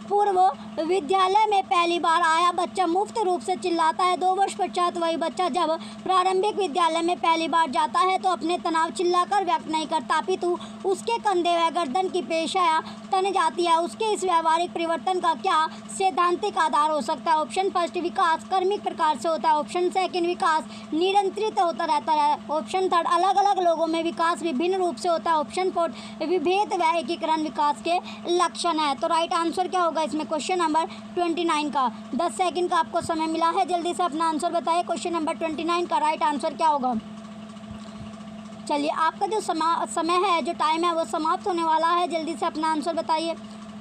पूर्व विद्यालय में पहली बार आया बच्चा मुफ्त रूप से चिल्लाता है। 2 वर्ष पश्चात वही बच्चा जब प्रारंभिक विद्यालय में पहली बार जाता है तो अपने तनाव चिल्लाकर व्यक्त नहीं करता, अपितु उसके कंधे व गर्दन की पेशियाँ तन जाती है। उसके इस व्यवहारिक परिवर्तन का क्या सैद्धांतिक आधार हो सकता है। ऑप्शन फर्स्ट, विकास क्रमिक प्रकार से होता है। ऑप्शन सेकंड, विकास निरंतरित होता रहता है। ऑप्शन थर्ड, अलग अलग लोगों में विकास विभिन्न रूप से होता है। ऑप्शन फोर्थ, विभेद व एकीकरण विकास के लक्षण है। तो राइट आंसर क्या होगा इसमें क्वेश्चन नंबर 29 का। 10 सेकंड का आपको समय मिला है, जल्दी से अपना आंसर बताइए। क्वेश्चन नंबर 29 का राइट आंसर क्या होगा। चलिए आपका जो समय है, जो टाइम है वो समाप्त होने वाला है, जल्दी से अपना आंसर बताइए।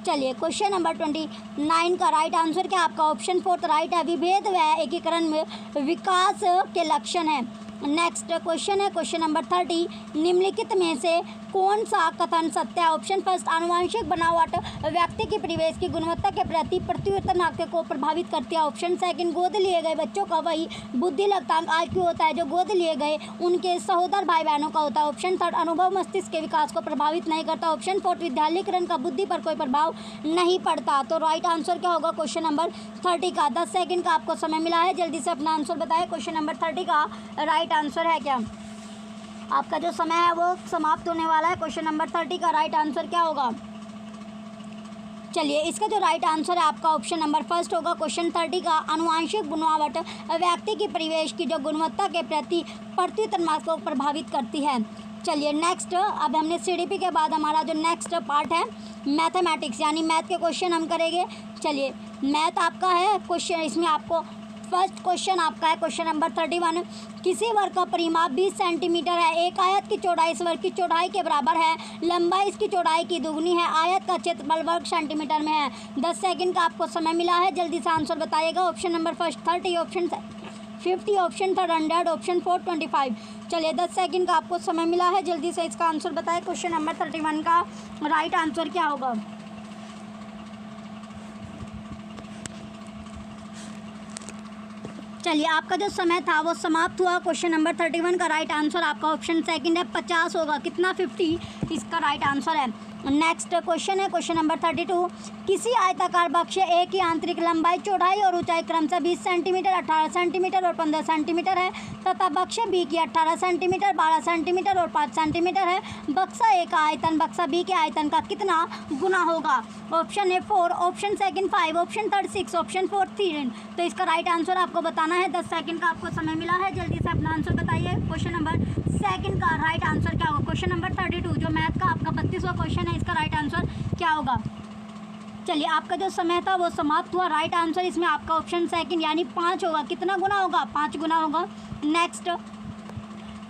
चलिए क्वेश्चन नंबर 29 का राइट आंसर क्या आपका ऑप्शन फोर्थ राइट है, विभेद व एकीकरण में विकास के लक्षण है। नेक्स्ट क्वेश्चन है क्वेश्चन नंबर 30। निम्नलिखित में से कौन सा कथन सत्य है। ऑप्शन फर्स्ट, आनुवंशिक बनावट व्यक्ति की परिवेश की गुणवत्ता के प्रति प्रतिवर्तन को प्रभावित करती है। ऑप्शन सेकंड, गोद लिए गए बच्चों का वही बुद्धि लगतांक IQ होता है जो गोद लिए गए उनके सहोदर भाई बहनों का होता है। ऑप्शन थर्ड, अनुभव मस्तिष्क के विकास को प्रभावित नहीं करता। ऑप्शन फोर्थ, विद्यालयीकरण का बुद्धि पर कोई प्रभाव नहीं पड़ता। तो राइट आंसर क्या होगा क्वेश्चन नंबर 30 का। 10 सेकंड का आपको समय मिला है, जल्दी से अपना आंसर बताएं। क्वेश्चन नंबर 30 का राइट आंसर है क्या। आपका जो समय है वो समाप्त होने वाला है। क्वेश्चन नंबर 30 का राइट आंसर क्या होगा। चलिए इसका जो राइट आंसर है आपका ऑप्शन नंबर फर्स्ट होगा। क्वेश्चन 30 का आनुवंशिक बनावट व्यक्ति की परिवेश की जो गुणवत्ता के प्रति प्रतिवर्तन को प्रभावित करती है। चलिए नेक्स्ट, अब हमने CDP के बाद हमारा जो नेक्स्ट पार्ट है मैथमेटिक्स यानी मैथ के क्वेश्चन हम करेंगे। चलिए मैथ आपका है क्वेश्चन, इसमें आपको फर्स्ट क्वेश्चन आपका है क्वेश्चन नंबर 31। किसी वर्ग का परिमाप 20 सेंटीमीटर है। एक आयत की चौड़ाई इस वर्ग की चौड़ाई के बराबर है, लंबाई इसकी चौड़ाई की दुगनी है, आयत का क्षेत्रफल वर्ग सेंटीमीटर में है। 10 सेकंड का आपको समय मिला है, जल्दी से आंसर बताइएगा। Option number first 30, option 50, option third 100, option fourth 25। चलिए 10 सेकंड का आपको समय मिला है, जल्दी से इसका आंसर बताएं। क्वेश्चन नंबर 31 का राइट आंसर क्या होगा। चलिए आपका जो समय था वो समाप्त हुआ। क्वेश्चन नंबर 31 का राइट आंसर आपका ऑप्शन सेकंड है 50 होगा। कितना 50 इसका राइट आंसर है। नेक्स्ट क्वेश्चन है क्वेश्चन नंबर 32। किसी आयताकार बक्से ए की आंतरिक लंबाई चौड़ाई और ऊंचाई क्रमशः 20 सेंटीमीटर 18 सेंटीमीटर और 15 सेंटीमीटर है तथा बक्से बी की 18 सेंटीमीटर 12 सेंटीमीटर और 5 सेंटीमीटर है। बक्सा ए का आयतन बक्सा बी के आयतन का कितना गुना होगा। ऑप्शन है 4, option second 5, option third 6, option fourth 3। तो इसका राइट आंसर आपको बताना है। 10 सेकंड का आपको समय मिला है, जल्दी से अपना आंसर बताइए। क्वेश्चन नंबर सेकंड का राइट आंसर क्या होगा। क्वेश्चन नंबर 32 जो मैथ का आपका 32वां क्वेश्चन है, इसका राइट आंसर क्या होगा। चलिए आपका जो समय था वो समाप्त हुआ। राइट आंसर इसमें आपका ऑप्शन सेकंड यानी 5 होगा। कितना गुना होगा, 5 गुना होगा। नेक्स्ट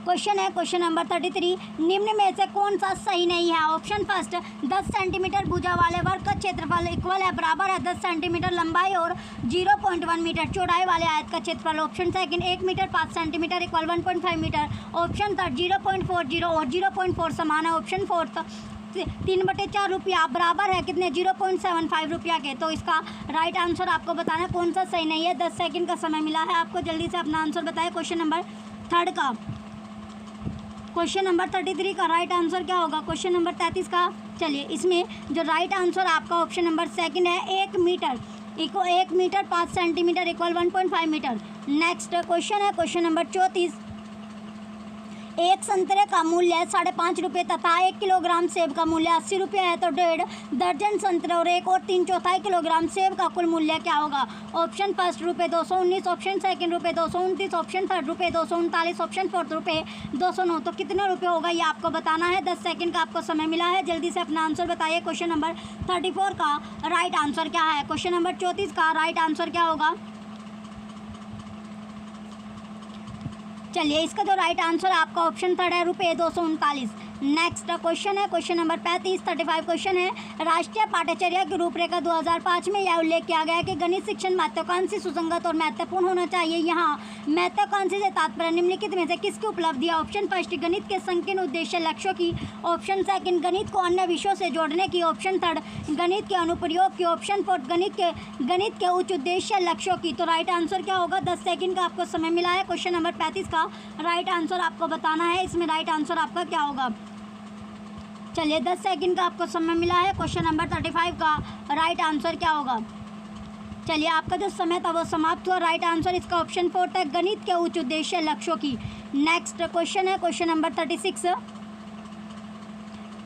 क्वेश्चन है क्वेश्चन नंबर 33, निम्न में से कौन सा सही नहीं है? ऑप्शन फर्स्ट, 10 सेंटीमीटर भुजा वाले वर्ग का क्षेत्रफल इक्वल है बराबर है 10 सेंटीमीटर लंबाई और 0.1 मीटर चौड़ाई वाले आयत का क्षेत्रफल। Option second, 1 metre 5 centimetre equal 1.5 metre. Option third, 0.40 और 0.4 समान है। ऑप्शन फोर्थ, 3/4 रुपया बराबर है कितने? 0.75 रुपया के। तो इसका राइट आंसर आपको बताना है कौन सा सही नहीं है। 10 सेकंड का समय मिला है आपको, जल्दी से अपना आंसर बताएं। क्वेश्चन नंबर थर्ड का, क्वेश्चन नंबर 33 का राइट आंसर क्या होगा? क्वेश्चन नंबर 33 का, चलिए इसमें जो राइट आंसर आपका ऑप्शन नंबर सेकंड है, 1 metre 5 centimetre equal 1.5 metre. Next question है क्वेश्चन नंबर 34, एक संतरे का मूल्य 5.5 रुपये तथा 1 किलोग्राम सेब का मूल्य 80 रुपये है, तो 1.5 दर्जन संतरे और 1 और 3/4 किलोग्राम सेब का कुल मूल्य क्या होगा? Option first ₹219, option second ₹229, option third ₹239, option fourth ₹209। तो कितने रुपये होगा ये आपको बताना है। 10 सेकंड का आपको समय मिला है, जल्दी से अपना आंसर बताइए। क्वेश्चन नंबर 34 का राइट आंसर क्या है? क्वेश्चन नंबर 34 का राइट आंसर क्या होगा? चलिए इसका जो राइट आंसर आपका ऑप्शन थर्ड है ₹239। नेक्स्ट क्वेश्चन है क्वेश्चन नंबर 35 क्वेश्चन है, राष्ट्रीय पाठ्यचर्या की रूपरेखा 2005 में यह उल्लेख किया गया है कि गणित शिक्षण महत्वाकांक्षी, सुसंगत और महत्वपूर्ण होना चाहिए। यहाँ महत्वाकांक्षी से तात्पर्य निम्नलिखित में से किसकी उपलब्धि है? ऑप्शन फर्स्ट, गणित के संकीर्ण उद्देश्य लक्ष्यों की। ऑप्शन सेकंड, गणित को अन्य विषयों से जोड़ने की। ऑप्शन थर्ड, गणित के अनुप्रयोग की। ऑप्शन फोर्थ, गणित के उच्च उद्देश्य लक्ष्यों की। तो राइट आंसर क्या होगा? 10 सेकंड का आपको समय मिला है। क्वेश्चन नंबर 35 का राइट आंसर आपको बताना है। इसमें राइट आंसर आपका क्या होगा? चलिए 10 सेकंड का आपको समय मिला है। क्वेश्चन नंबर 35 का राइट आंसर क्या होगा? चलिए आपका जो समय था वो समाप्त हुआ। राइट आंसर इसका ऑप्शन फोर्थ है, गणित के उच्च उद्देश्य लक्ष्यों की। नेक्स्ट क्वेश्चन है क्वेश्चन नंबर 36,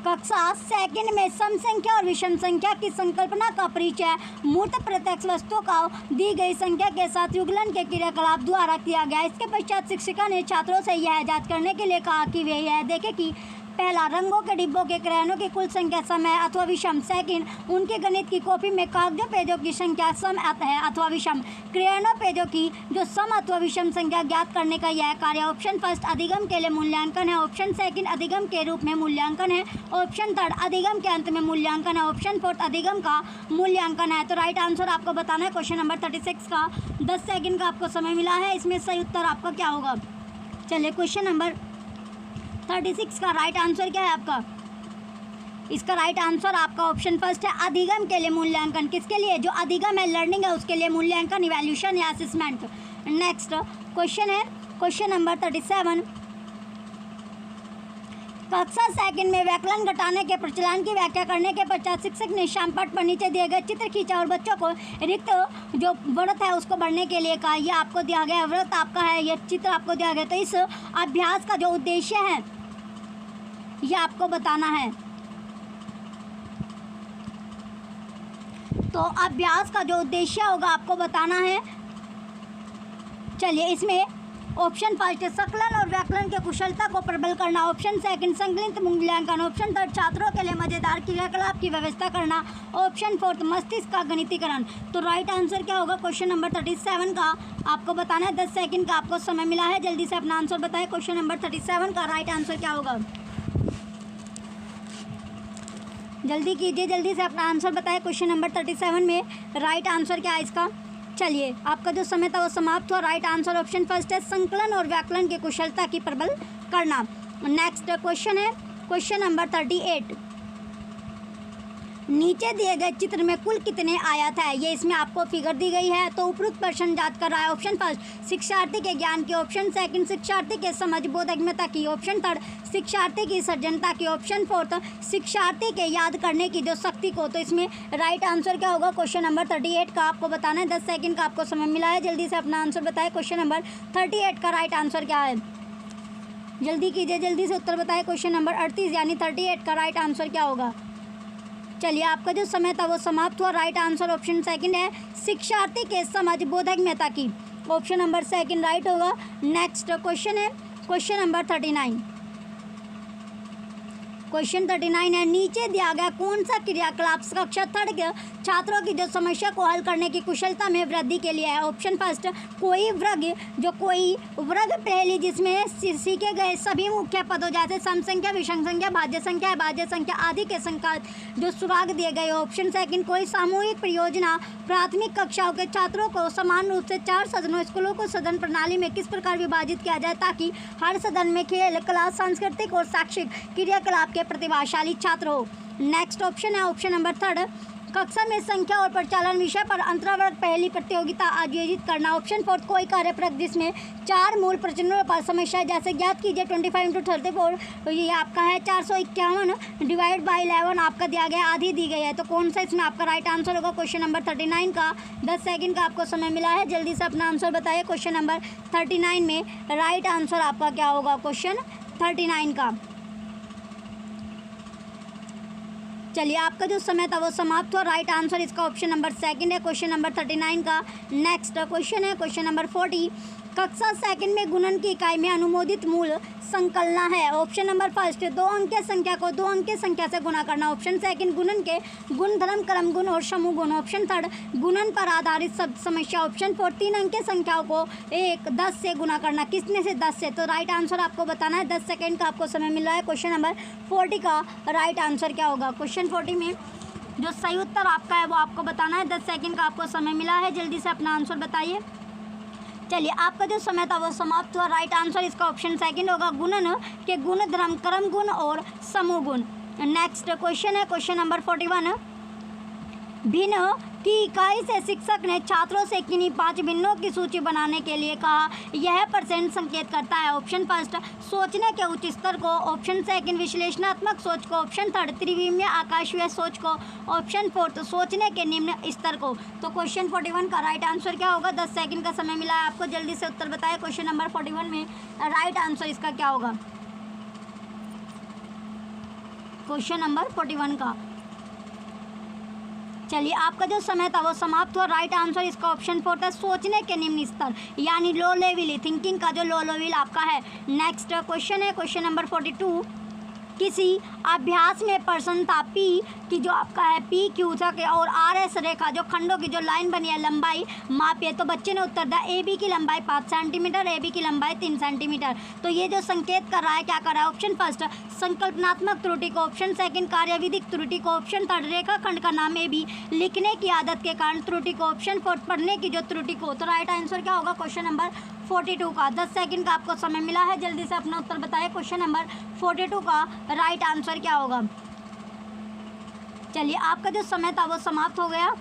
कक्षा सेकंड में सम संख्या और विषम संख्या की संकल्पना का परिचय मूर्त प्रत्यक्ष वस्तुओं का दी गई संख्या के साथ युगलन के क्रियाकलाप द्वारा किया गया। इसके पश्चात शिक्षिका ने छात्रों से यह जांच करने के लिए कहा कि वे यह देखें कि पहला, रंगों के डिब्बों के क्रयनों की कुल संख्या सम है अथवा विषम। सेकंड, उनके गणित की कॉपी में कागजों पेजों की संख्या सम है अथवा विषम। क्रयनों पेजों की जो सम अथवा विषम संख्या ज्ञात करने का यह कार्य ऑप्शन फर्स्ट अधिगम के लिए मूल्यांकन है। ऑप्शन सेकंड, अधिगम के रूप में मूल्यांकन है। ऑप्शन थर्ड, अधिगम के अंत में मूल्यांकन है। ऑप्शन फोर्थ, अधिगम का मूल्यांकन है। तो राइट आंसर आपको बताना है क्वेश्चन नंबर 36 का। 10 सेकंड का आपको समय मिला है। इसमें सही उत्तर आपका क्या होगा? चलिए क्वेश्चन नंबर 36 का राइट आंसर क्या है आपका? इसका राइट आंसर आपका ऑप्शन फर्स्ट है, अधिगम के लिए मूल्यांकन। किसके लिए? जो अधिगम है, लर्निंग है, उसके लिए मूल्यांकन, इवैल्यूएशन या असेसमेंट। नेक्स्ट क्वेश्चन है क्वेश्चन नंबर 37, कक्षा सेकंड में व्याकरण घटाने के प्रचलन की व्याख्या करने के पश्चात शिक्षक ने श्यामपट्ट पर नीचे दिए गए चित्र खींचा और बच्चों को रिक्त जो व्रत है उसको बढ़ने के लिए कहा। यह आपको दिया गया व्रत आपका है, यह चित्र आपको दिया गया। तो इस अभ्यास का जो उद्देश्य है यह आपको बताना है। तो अभ्यास का जो उद्देश्य होगा आपको बताना है। चलिए इसमें ऑप्शन फर्स्ट, संकलन और व्याकरण के कुशलता को प्रबल करना। ऑप्शन सेकंड, संकलित मूल्यांकन। ऑप्शन थर्ड, छात्रों के लिए मजेदार क्रियाकलाप की व्यवस्था करना। ऑप्शन फोर्थ, मस्तिष्क का गणितीकरण। तो राइट आंसर क्या होगा? क्वेश्चन नंबर 37 का आपको बताना है। 10 सेकंड का आपको समय मिला है, जल्दी से अपना आंसर बताएं। क्वेश्चन नंबर 37 का राइट आंसर क्या होगा? जल्दी कीजिए, जल्दी से अपना आंसर बताएं। क्वेश्चन नंबर 37 में राइट आंसर क्या है इसका? चलिए आपका जो समय था वो समाप्त हुआ। राइट आंसर ऑप्शन फर्स्ट है, संकलन और व्याकरण की कुशलता की प्रबल करना। नेक्स्ट क्वेश्चन है क्वेश्चन नंबर 38, नीचे दिए गए चित्र में कुल कितने आयत है? ये इसमें आपको फिगर दी गई है। तो उपरोक्त प्रश्न जांच कर रहा है। ऑप्शन फर्स्ट, शिक्षार्थी के ज्ञान की। ऑप्शन सेकंड, शिक्षार्थी के समझ बोधगम्यता की। ऑप्शन थर्ड, शिक्षार्थी की सर्जनता की। ऑप्शन फोर्थ, शिक्षार्थी के याद करने की जो शक्ति को। तो इसमें राइट आंसर क्या होगा? क्वेश्चन नंबर 38 का आपको बताना है। 10 सेकंड का आपको समय मिला है, जल्दी से अपना आंसर बताएं। क्वेश्चन नंबर 38 का राइट आंसर क्या है? जल्दी कीजिए, जल्दी से उत्तर बताएं। क्वेश्चन नंबर 38 यानी 38 का राइट आंसर क्या होगा? चलिए आपका जो समय था वो समाप्त हुआ। राइट आंसर ऑप्शन सेकंड है, शिक्षार्थी के समझ बोधगम्यता की। ऑप्शन नंबर सेकंड राइट होगा। नेक्स्ट क्वेश्चन है क्वेश्चन नंबर 39, क्वेश्चन 39 है, नीचे दिया गया कौन सा क्रियाकलाप कक्षा थर्ड के छात्रों की जो समस्या को हल करने की कुशलता में वृद्धि के लिए है। ऑप्शन फर्स्ट, कोई वर्ग प्रणाली जिसमें सीखे गए सभी मुख्य पदों जैसे सम संख्या, विषम संख्या, भाज्य संख्या, अभाज्य संख्या आदि के संख्या जो सुराग दिए गए। ऑप्शन सेकंड, कोई सामूहिक परियोजना प्राथमिक कक्षाओं के छात्रों को समान रूप से 4 सदनों स्कूलों को सदन प्रणाली में किस प्रकार विभाजित किया जाए ताकि हर सदन में खेल, कला, सांस्कृतिक और शैक्षिक क्रियाकलाप के प्रतिभाशाली छात्र हो। नेक्स्ट ऑप्शन है ऑप्शन नंबर थर्ड, कक्षा में संख्या और परिचालन विषय पर अंतरावर्ग पहली प्रतियोगिता आयोजित करना। ऑप्शन फोर्थ, कोई कार्यप्रक जिसमें 4 मूल प्रश्नों पर समस्या जैसे ज्ञात कीजिए 25 × 34, तो ये आपका है 451 डिवाइड बाई 11 आपका दिया गया, आधी दी गई है। तो कौन सा इसमें आपका राइट आंसर होगा? क्वेश्चन नंबर 39 का 10 सेकंड का आपको समय मिला है, जल्दी से अपना आंसर बताइए। क्वेश्चन नंबर 39 में राइट आंसर आपका क्या होगा? क्वेश्चन 39 का। चलिए, आपका जो समय था वो समाप्त हो। राइट आंसर इसका ऑप्शन नंबर सेकंड है, क्वेश्चन नंबर 39 का। नेक्स्ट क्वेश्चन है क्वेश्चन नंबर 40, कक्षा सेकंड में गुणन की इकाई में अनुमोदित मूल संकलना है। ऑप्शन नंबर फर्स्ट, 2 अंकीय संख्या को 2 अंकीय संख्या से गुणा करना। ऑप्शन सेकंड, गुणन के गुण, धर्म, क्रम गुण और समूह गुण। ऑप्शन थर्ड, गुणन पर आधारित शब्द समस्या। ऑप्शन फोर, 3 अंकीय संख्याओं को 10 से गुणा करना। किसने से? 10 से। तो राइट आंसर आपको बताना है। 10 सेकेंड का आपको समय मिल रहा है। क्वेश्चन नंबर 40 का राइट आंसर क्या होगा? क्वेश्चन 40 में जो सही उत्तर आपका है वो आपको बताना है। 10 सेकेंड का आपको समय मिला है, जल्दी से अपना आंसर बताइए। चलिए, आपका जो समय था वो समाप्त हुआ। राइट आंसर इसका ऑप्शन सेकंड होगा, गुणन के गुण, धर्म, क्रम गुण और समूह गुण। नेक्स्ट क्वेश्चन है क्वेश्चन नंबर 41, भिन्न की इकाई से शिक्षक ने छात्रों से किन्हीं 5 भिन्नों की सूची बनाने के लिए कहा। यह परसेंट संकेत करता है। ऑप्शन फर्स्ट, सोचने के उच्च स्तर को। ऑप्शन सेकंड, विश्लेषणात्मक सोच को। ऑप्शन थर्ड, त्रिविमीय आकाशीय सोच को। ऑप्शन फोर्थ, सोचने के निम्न स्तर को। तो क्वेश्चन 41 का राइट आंसर क्या होगा? 10 सेकंड का समय मिला है आपको, जल्दी से उत्तर बताएं। क्वेश्चन नंबर 41 में राइट आंसर इसका क्या होगा? क्वेश्चन नंबर 41 का। चलिए, आपका जो समय था वो समाप्त हुआ। राइट आंसर इसका ऑप्शन फोर्थ है, सोचने के निम्न स्तर, यानी लो लेवल थिंकिंग का जो लो लेवल आपका है। नेक्स्ट क्वेश्चन है क्वेश्चन नंबर 42, किसी अभ्यास में प्रसन्नता P की जो आपका है P, Q और RS रेखा जो खंडों की जो लाइन बनी है लंबाई मापिए। तो बच्चे ने उत्तर दिया AB की लंबाई 5 सेंटीमीटर, AB की लंबाई 3 सेंटीमीटर। तो ये जो संकेत कर रहा है, क्या कर रहा है? ऑप्शन फर्स्ट, संकल्पनात्मक त्रुटि को। ऑप्शन सेकंड, कार्यविधिक त्रुटि को। ऑप्शन थर्ड, रेखा खंड का नाम AB लिखने की आदत के कारण त्रुटि को। ऑप्शन फोर्थ, पढ़ने की जो त्रुटि को। तो राइट आंसर क्या होगा? क्वेश्चन नंबर 42 का। 10 सेकंड का आपको समय मिला है, जल्दी से अपना उत्तर बताइए। क्वेश्चन नंबर 42 का राइट आंसर क्या होगा? चलिए, आपका जो समय था वो समाप्त हो गया।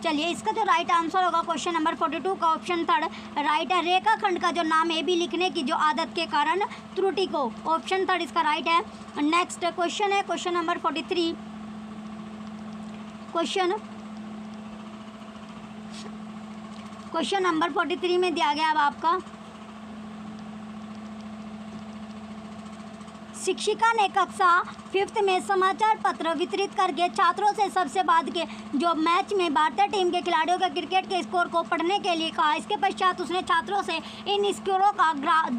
चलिए, इसका जो राइट आंसर होगा क्वेश्चन नंबर 42 का ऑप्शन थर्ड राइट है, रेखा खंड का जो नाम AB लिखने की जो आदत के कारण त्रुटि को। ऑप्शन थर्ड इसका राइट है। नेक्स्ट क्वेश्चन है क्वेश्चन नंबर 43, क्वेश्चन नंबर 43 में दिया गया अब आपका, शिक्षिका ने कक्षा 5th में समाचार पत्र वितरित करके छात्रों से सबसे बाद के जो मैच में भारतीय टीम के खिलाड़ियों के क्रिकेट के स्कोर को पढ़ने के लिए कहा। इसके पश्चात उसने छात्रों से इन स्कोरों का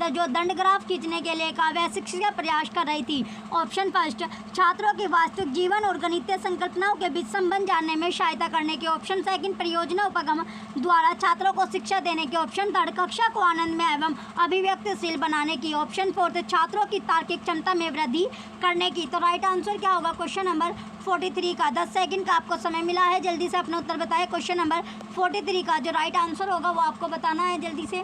जो दंड ग्राफ खींचने के लिए कहा। वह शिक्षिका प्रयास कर रही थी। ऑप्शन फर्स्ट, छात्रों की वास्तविक जीवन और गणितीय संकल्पनाओं के बीच संबंध जानने में सहायता करने की। ऑप्शन सेकंड, परियोजना उपगम द्वारा छात्रों को शिक्षा देने की। ऑप्शन थर्ड, कक्षा को आनंदमय एवं अभिव्यक्तिशील बनाने की। ऑप्शन फोर्थ, छात्रों की तार्किक क्षमता में वृद्धि करने की। तो राइट आंसर क्या होगा क्वेश्चन नंबर 43 का? 10 सेकंड का आपको समय मिला है, जल्दी से अपना उत्तर बताएं। क्वेश्चन नंबर 43 का जो राइट आंसर होगा वो आपको बताना है, जल्दी से।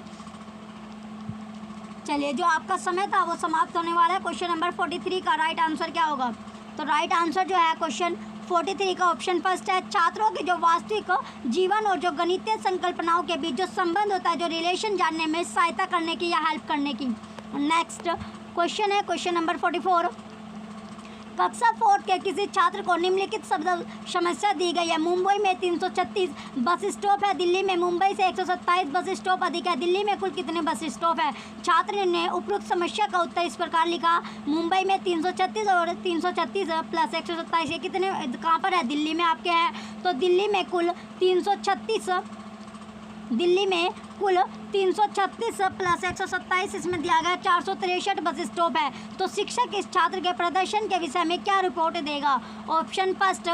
चलिए, जो आपका समय था वो समाप्त होने वाला है। क्वेश्चन नंबर 43 का राइट आंसर क्या होगा? तो राइट आंसर जो है क्वेश्चन 43 का ऑप्शन फर्स्ट है, छात्रों के जो वास्तविक जीवन और जो गणितीय संकल्पनाओं के बीच जो संबंध होता है, जो रिलेशन जानने में सहायता करने की या हेल्प करने की। नेक्स्ट क्वेश्चन है क्वेश्चन नंबर 44, कक्षा 4 के किसी छात्र को निम्नलिखित शब्द समस्या दी गई है। मुंबई में 336 बस स्टॉप है, दिल्ली में मुंबई से 127 बस स्टॉप अधिक है, दिल्ली में कुल कितने बस स्टॉप है? छात्र ने उपरोक्त समस्या का उत्तर इस प्रकार लिखा, मुंबई में 336 और 336 प्लस 127 ये कितने कहाँ पर है? दिल्ली में आपके हैं। तो दिल्ली में कुल 336 कुल 336 प्लस 127 इसमें दिया गया 463 बस स्टॉप है। तो शिक्षक इस छात्र के प्रदर्शन के विषय में क्या रिपोर्ट देगा? ऑप्शन फर्स्ट,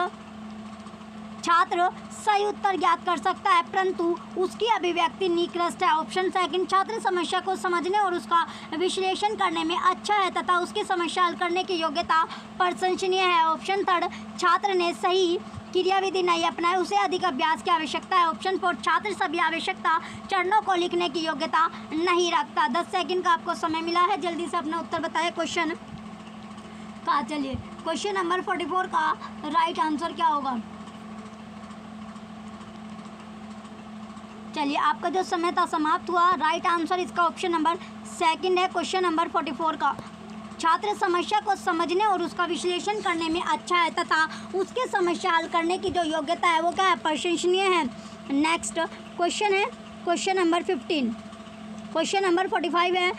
छात्र सही उत्तर ज्ञात कर सकता है परंतु उसकी अभिव्यक्ति निकृष्ट है। ऑप्शन सेकंड, छात्र समस्या को समझने और उसका विश्लेषण करने में अच्छा है तथा उसकी समस्या हल करने की योग्यता प्रशंसनीय है। ऑप्शन थर्ड, छात्र ने सही क्रियाविधि नहीं अपनाए, उसे अधिक अभ्यास की आवश्यकता है। ऑप्शन फोर्थ, छात्र सभी आवश्यकता चरणों को लिखने की योग्यता नहीं रखता। 10 सेकंड का आपको समय मिला है, जल्दी से अपना उत्तर बताएं क्वेश्चन का। चलिए क्वेश्चन नंबर 44 का राइट आंसर क्या होगा? चलिए आपका जो समय था समाप्त हुआ। राइट आंसर इसका ऑप्शन नंबर सेकंड है, क्वेश्चन नंबर 44 का। छात्र समस्या को समझने और उसका विश्लेषण करने में अच्छा है तथा उसके समस्या हल करने की जो योग्यता है वो क्या है? प्रशंसनीय है। नेक्स्ट क्वेश्चन है क्वेश्चन नंबर 15। क्वेश्चन नंबर 45 है,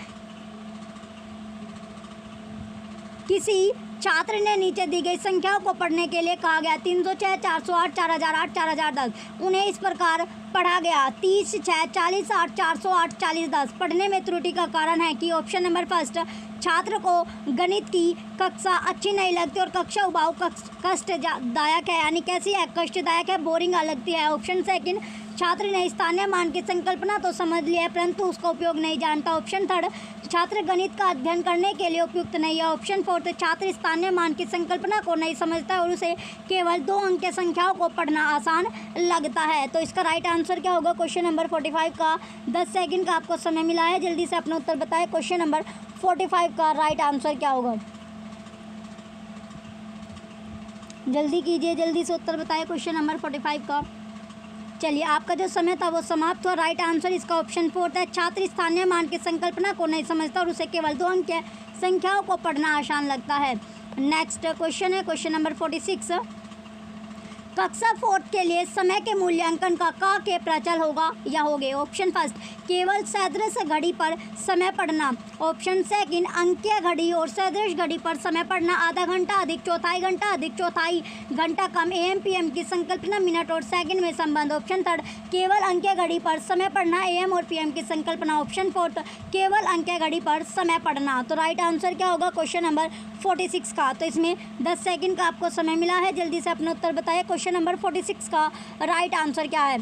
किसी छात्र ने नीचे दी गई संख्याओं को पढ़ने के लिए कहा गया। 306, 408, 4008, 4010। उन्हें इस प्रकार पढ़ा गया: 30, 6, 40, 8, 408, 40, 10। पढ़ने में त्रुटि का कारण है कि ऑप्शन नंबर फर्स्ट, छात्र को गणित की कक्षा अच्छी नहीं लगती और कक्षा उबाऊ कष्टदायक है, यानी कैसी है? कष्टदायक है, बोरिंग लगती है। ऑप्शन सेकंड, छात्र ने स्थानीय मान की संकल्पना तो समझ लिया है परंतु उसका उपयोग नहीं जानता। ऑप्शन थर्ड, छात्र गणित का अध्ययन करने के लिए उपयुक्त नहीं है। ऑप्शन फोर्थ, छात्र स्थानीय मान की संकल्पना को नहीं समझता और उसे केवल 2 अंक की संख्याओं को पढ़ना आसान लगता है। तो इसका राइट आंसर क्या होगा क्वेश्चन नंबर 45 का? 10 सेकंड का आपको समय मिला है, जल्दी से अपना उत्तर बताएं। क्वेश्चन नंबर 45 का राइट आंसर क्या होगा? जल्दी कीजिए, जल्दी से उत्तर बताएं क्वेश्चन नंबर 45 का। चलिए आपका जो समय था वो समाप्त हुआ। राइट आंसर इसका ऑप्शन फोर्थ है, छात्र स्थानीय मान की संकल्पना को नहीं समझता और उसे केवल 2 अंक के संख्याओं को पढ़ना आसान लगता है। नेक्स्ट क्वेश्चन है क्वेश्चन नंबर 46। कक्षा 4 के लिए समय के मूल्यांकन का के प्रचल होगा या होगे? ऑप्शन फर्स्ट, केवल सदृश घड़ी पर समय पढ़ना। ऑप्शन सेकंड, अंकीय घड़ी और सदृश घड़ी पर समय पढ़ना आधा घंटा अधिक, चौथाई घंटा अधिक, चौथाई घंटा कम, AM PM की संकल्पना मिनट और सेकंड में संबंध। ऑप्शन थर्ड, केवल अंकीय घड़ी पर समय पढ़ना, AM और PM की संकल्पना। ऑप्शन फोर्थ, केवल अंकीय घड़ी पर समय पढ़ना। तो राइट आंसर क्या होगा क्वेश्चन नंबर 46 का? तो इसमें 10 सेकंड का आपको समय मिला है, जल्दी से अपना उत्तर बताइए। क्वेश्चन नंबर 46 का राइट आंसर क्या है?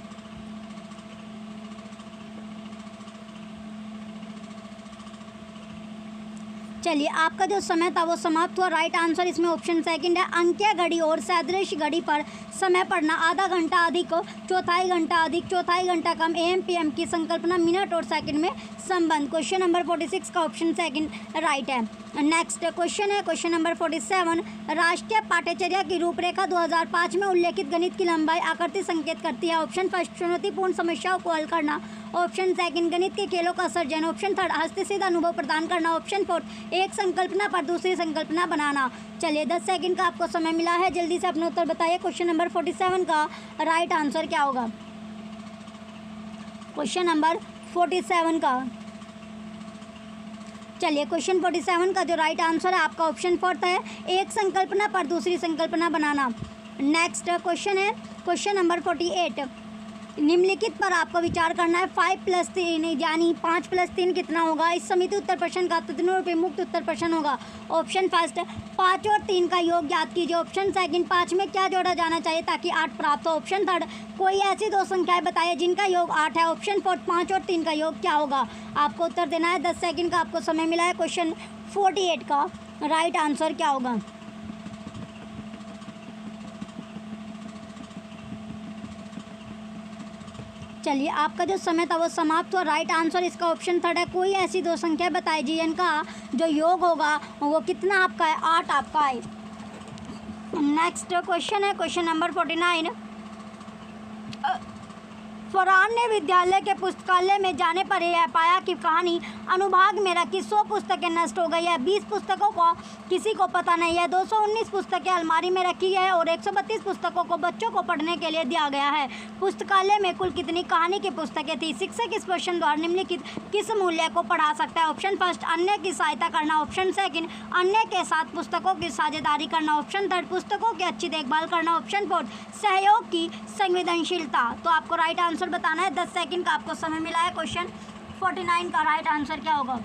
चलिए आपका जो समय था वो समाप्त हुआ। राइट आंसर इसमें ऑप्शन सेकंड है, अंकीय घड़ी और सदृश घड़ी पर समय पढ़ना आधा घंटा अधिक, चौथाई घंटा अधिक, चौथाई घंटा कम, AM PM की संकल्पना मिनट और सेकंड में संबंध। क्वेश्चन नंबर 46 का ऑप्शन सेकंड राइट है। नेक्स्ट क्वेश्चन है क्वेश्चन नंबर 47। राष्ट्रीय पाठ्यचर्या की रूपरेखा 2005 में उल्लेखित गणित की लंबाई आकृति संकेत करती है। ऑप्शन फर्स्ट, चुनौतीपूर्ण समस्याओं को हल करना। ऑप्शन सेकंड, गणित के खेलों का सर्जन। ऑप्शन थर्ड, हस्तसिद्ध अनुभव प्रदान करना। ऑप्शन फोर्थ, एक संकल्पना पर दूसरी संकल्पना बनाना। चलिए 10 सेकंड का आपको समय मिला है, जल्दी से अपना उत्तर बताइए। क्वेश्चन नंबर 47 का राइट आंसर क्या होगा? क्वेश्चन नंबर 47 का चलिए क्वेश्चन 47 का जो राइट आंसर है आपका ऑप्शन फोर्थ है, एक संकल्पना पर दूसरी संकल्पना बनाना। नेक्स्ट क्वेश्चन है क्वेश्चन नंबर 48। निम्नलिखित पर आपको विचार करना है। 5 + 3 यानी 5 + 3 कितना होगा? इस समिति उत्तर प्रश्न का तदनुरूपी मुक्त उत्तर प्रश्न होगा। ऑप्शन फर्स्ट, 5 और 3 का योग ज्ञात कीजिए। ऑप्शन सेकंड, 5 में क्या जोड़ा जाना चाहिए ताकि 8 प्राप्त हो। ऑप्शन थर्ड, कोई ऐसी 2 संख्याएं बताइए जिनका योग 8 है। ऑप्शन फोर्थ, 5 और 3 का योग क्या होगा? आपको उत्तर देना है। 10 सेकंड का आपको समय मिला है। क्वेश्चन 48 का राइट आंसर क्या होगा? चलिए आपका जो समय था वो समाप्त हुआ। राइट आंसर इसका ऑप्शन थर्ड है, कोई ऐसी 2 संख्या बताइए जिनका जो योग होगा वो कितना आपका है? 8 आपका है। नेक्स्ट क्वेश्चन है क्वेश्चन नंबर 49। फरहान ने विद्यालय के पुस्तकालय में जाने पर यह पाया कि कहानी अनुभाग में रखी 100 पुस्तकें नष्ट हो गई है, 20 पुस्तकों को किसी को पता नहीं है, 219 पुस्तकें अलमारी में रखी है और 132 पुस्तकों को बच्चों को पढ़ने के लिए दिया गया है। पुस्तकालय में कुल कितनी कहानी की पुस्तकें थी? शिक्षक इस क्वेश्चन द्वारा निम्नलिखित किस मूल्य को पढ़ा सकता है? ऑप्शन फर्स्ट, अन्य की सहायता करना। ऑप्शन सेकंड, अन्य के साथ पुस्तकों की साझेदारी करना। ऑप्शन थर्ड, पुस्तकों की अच्छी देखभाल करना। ऑप्शन फोर्थ, सहयोग की संवेदनशीलता। तो आपको राइट आंसर बताना है। 10 सेकंड का आपको समय मिला है। क्वेश्चन 49 का राइट आंसर क्या होगा?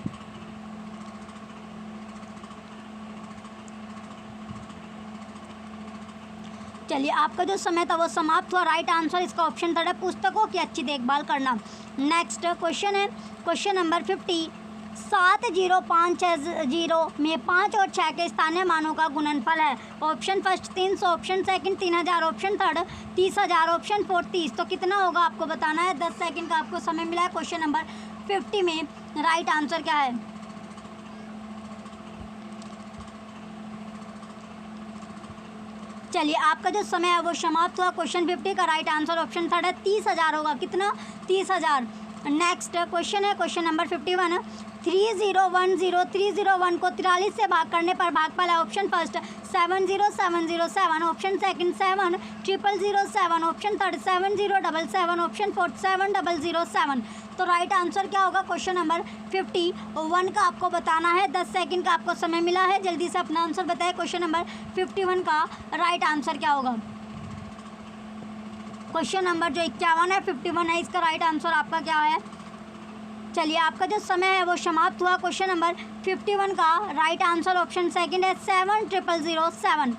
चलिए, आपका जो समय था वो समाप्त हुआ। राइट आंसर इसका ऑप्शन थर्ड है, पुस्तकों की अच्छी देखभाल करना। नेक्स्ट क्वेश्चन है क्वेश्चन नंबर 50। 70,560 में 5 और 6 के स्थानीय मानों का गुणनफल है। Option first 300, option second 3000, option third 30,000, option fourth 30। तो कितना होगा आपको बताना है। 10 सेकंड का आपको समय मिला है। क्वेश्चन नंबर 50 में राइट आंसर क्या है? चलिए, आपका जो समय है वो समाप्त हुआ। क्वेश्चन 50 का राइट आंसर ऑप्शन थर्ड है, 30,000 होगा। कितना? 30,000। नेक्स्ट क्वेश्चन है क्वेश्चन नंबर 51। 301 को 43 से भाग करने पर भागफल है। Option first 70707, option second 70007, option third 7077, option fourth 7007। तो राइट आंसर क्या होगा? क्वेश्चन नंबर 51 का आपको बताना है। 10 सेकंड का आपको समय मिला है। जल्दी से अपना आंसर बताएं। क्वेश्चन नंबर 51 का राइट आंसर क्या होगा? क्वेश्चन नंबर जो 51 है, 51 है, इसका राइट आंसर आपका क्या है? चलिए, आपका जो समय है वो समाप्त हुआ। क्वेश्चन नंबर 51 का राइट आंसर ऑप्शन सेकंड है, 7007।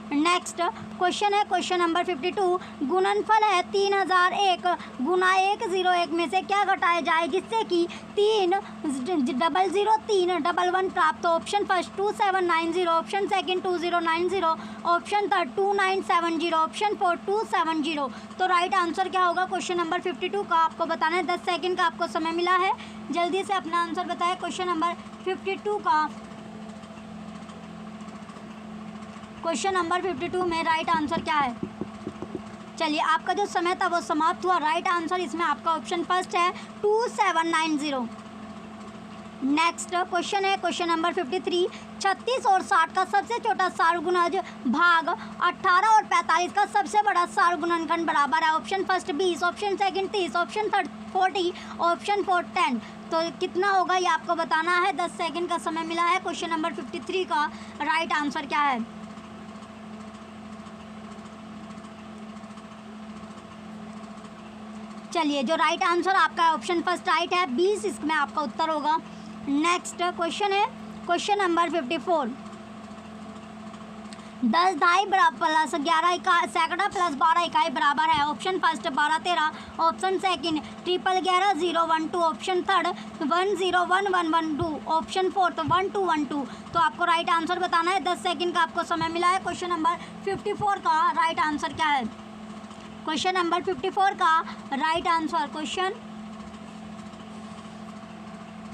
नेक्स्ट क्वेश्चन है क्वेश्चन नंबर 52। गुणनफल है 3001 गुना 101 में से क्या घटाया जाए जिससे कि 3,003,11 प्राप्त हो? Option first 2790, option second 2090, option third 2970, option fourth 270। तो राइट आंसर क्या होगा? क्वेश्चन नंबर 52 का आपको बताना है। 10 सेकंड का आपको समय मिला है। जल्दी से अपना आंसर बताएं। क्वेश्चन नंबर 52 का क्वेश्चन नंबर 52 में राइट आंसर क्या है? चलिए, आपका जो समय था वो समाप्त हुआ। राइट आंसर इसमें आपका ऑप्शन फर्स्ट है, 2790। नेक्स्ट क्वेश्चन है क्वेश्चन नंबर 53। 36 और 60 का सबसे छोटा सारगुणज भाग 18 और 45 का सबसे बड़ा सारगुणनखंड बराबर है। Option first 20, option second 30, option third 40, option fourth 10। तो कितना होगा ये आपको बताना है। 10 सेकंड का समय मिला है। क्वेश्चन नंबर 53 का राइट आंसर क्या है? चलिए, जो राइट आंसर आपका है ऑप्शन फर्स्ट राइट है, 20 इसमें आपका उत्तर होगा। नेक्स्ट क्वेश्चन है क्वेश्चन नंबर 54। 10 ढाई प्लस 11 इकाई सैकड़ा प्लस 12 इकाई बराबर है। Option first 1213, option second 1111 012, option third 101112, option fourth 1212। तो आपको राइट आंसर बताना है। 10 सेकंड का आपको समय मिला है। क्वेश्चन नंबर 54 का राइट आंसर क्या है? क्वेश्चन नंबर 54 का राइट आंसर क्वेश्चन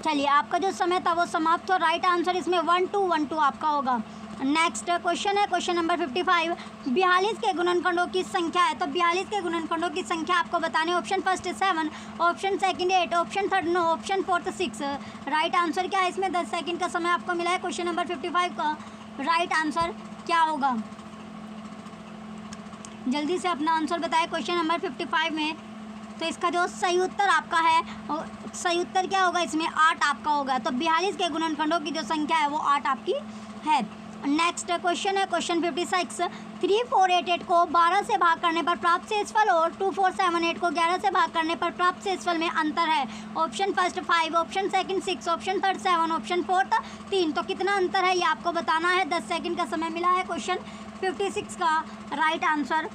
चलिए, आपका जो समय था वो समाप्त हो। राइट आंसर इसमें 1212 आपका होगा। नेक्स्ट क्वेश्चन है क्वेश्चन नंबर 55। 42 के गुणनखंडों की संख्या है। तो 42 के गुणनखंडों की संख्या आपको बतानी है। Option first 7, option second 8, option third 9, option fourth 6। Right answer क्या है इसमें? 10 सेकंड का समय आपको मिला है। क्वेश्चन नंबर 55 का राइट आंसर क्या होगा? जल्दी से अपना आंसर बताएं। क्वेश्चन नंबर 55 में तो इसका जो सही उत्तर आपका है, सही उत्तर क्या होगा इसमें? 8 आपका होगा। तो 42 के गुणनखंडों की जो संख्या है वो 8 आपकी है। नेक्स्ट क्वेश्चन है क्वेश्चन 56। 3488 को 12 से भाग करने पर प्राप्त शेषफल और 2478 को 11 से भाग करने पर प्राप्त शेषफल में अंतर है। Option first 5, option second 6, option third 7, option fourth 3। तो कितना अंतर है ये आपको बताना है। 10 सेकंड का समय मिला है। क्वेश्चन 56 का राइट आंसर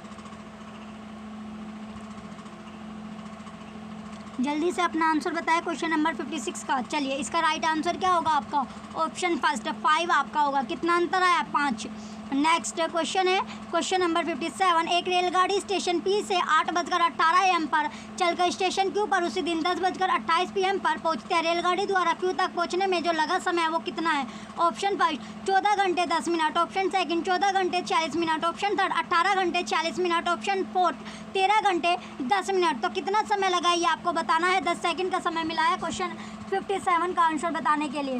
जल्दी से अपना आंसर बताएं। क्वेश्चन नंबर 56 का। चलिए, इसका राइट आंसर क्या होगा आपका? ऑप्शन फर्स्ट 5 आपका होगा। कितना अंतर आया? 5। नेक्स्ट क्वेश्चन है क्वेश्चन नंबर 57। एक रेलगाड़ी स्टेशन पी से 8:18 AM पर चलकर स्टेशन क्यू पर उसी दिन 10:28 PM पर पहुंचती है। रेलगाड़ी द्वारा क्यू तक पहुंचने में जो लगा समय है वो कितना है? ऑप्शन फर्स्ट 14 घंटे 10 मिनट, ऑप्शन सेकंड 14 घंटे 40 मिनट, ऑप्शन थर्ड 18 घंटे 40 मिनट, ऑप्शन फोर्थ 13 घंटे 10 मिनट। तो कितना समय लगा ये आपको बताना है। 10 सेकंड का समय मिला है। क्वेश्चन 57 का आंसर बताने के लिए।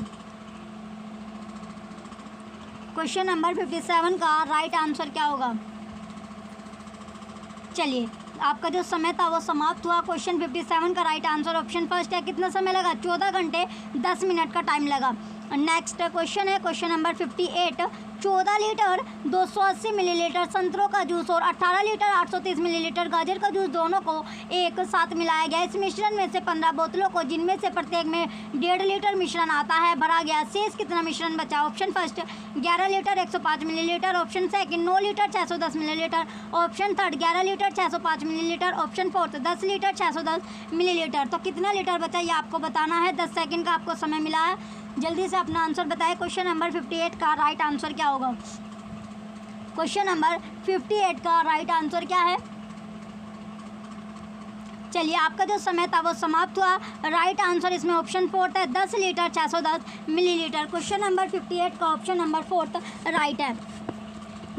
क्वेश्चन नंबर 57 का राइट आंसर क्या होगा? चलिए, आपका जो समय था वो समाप्त हुआ। क्वेश्चन 57 का राइट आंसर ऑप्शन फर्स्ट है। कितना समय लगा? 14 घंटे 10 मिनट का टाइम लगा। नेक्स्ट क्वेश्चन है क्वेश्चन नंबर 58। 14 लीटर 280 मिलीलीटर संतरों का जूस और 18 लीटर 830 मिलीलीटर गाजर का जूस दोनों को एक साथ मिलाया गया। इस मिश्रण में से 15 बोतलों को, जिनमें से प्रत्येक में 1.5 लीटर मिश्रण आता है, भरा गया। शेष कितना मिश्रण बचा? Option first 11 litre 105 millilitre, option second 9 litre 610 millilitre, option third 11 litre 605 millilitre, option fourth 10 litre 610 millilitre. तो कितना लीटर बचा ये आपको बताना है। 10 सेकंड का आपको समय मिला है, जल्दी से अपना आंसर बताएं। क्वेश्चन नंबर 58 का राइट आंसर क्या होगा? क्वेश्चन नंबर 58 का राइट आंसर क्या है? चलिए, आपका जो समय था वो समाप्त हुआ। राइट आंसर इसमें ऑप्शन फोर्थ है, 10 लीटर 610 मिलीलीटर। क्वेश्चन नंबर 58 का ऑप्शन नंबर फोर्थ राइट है।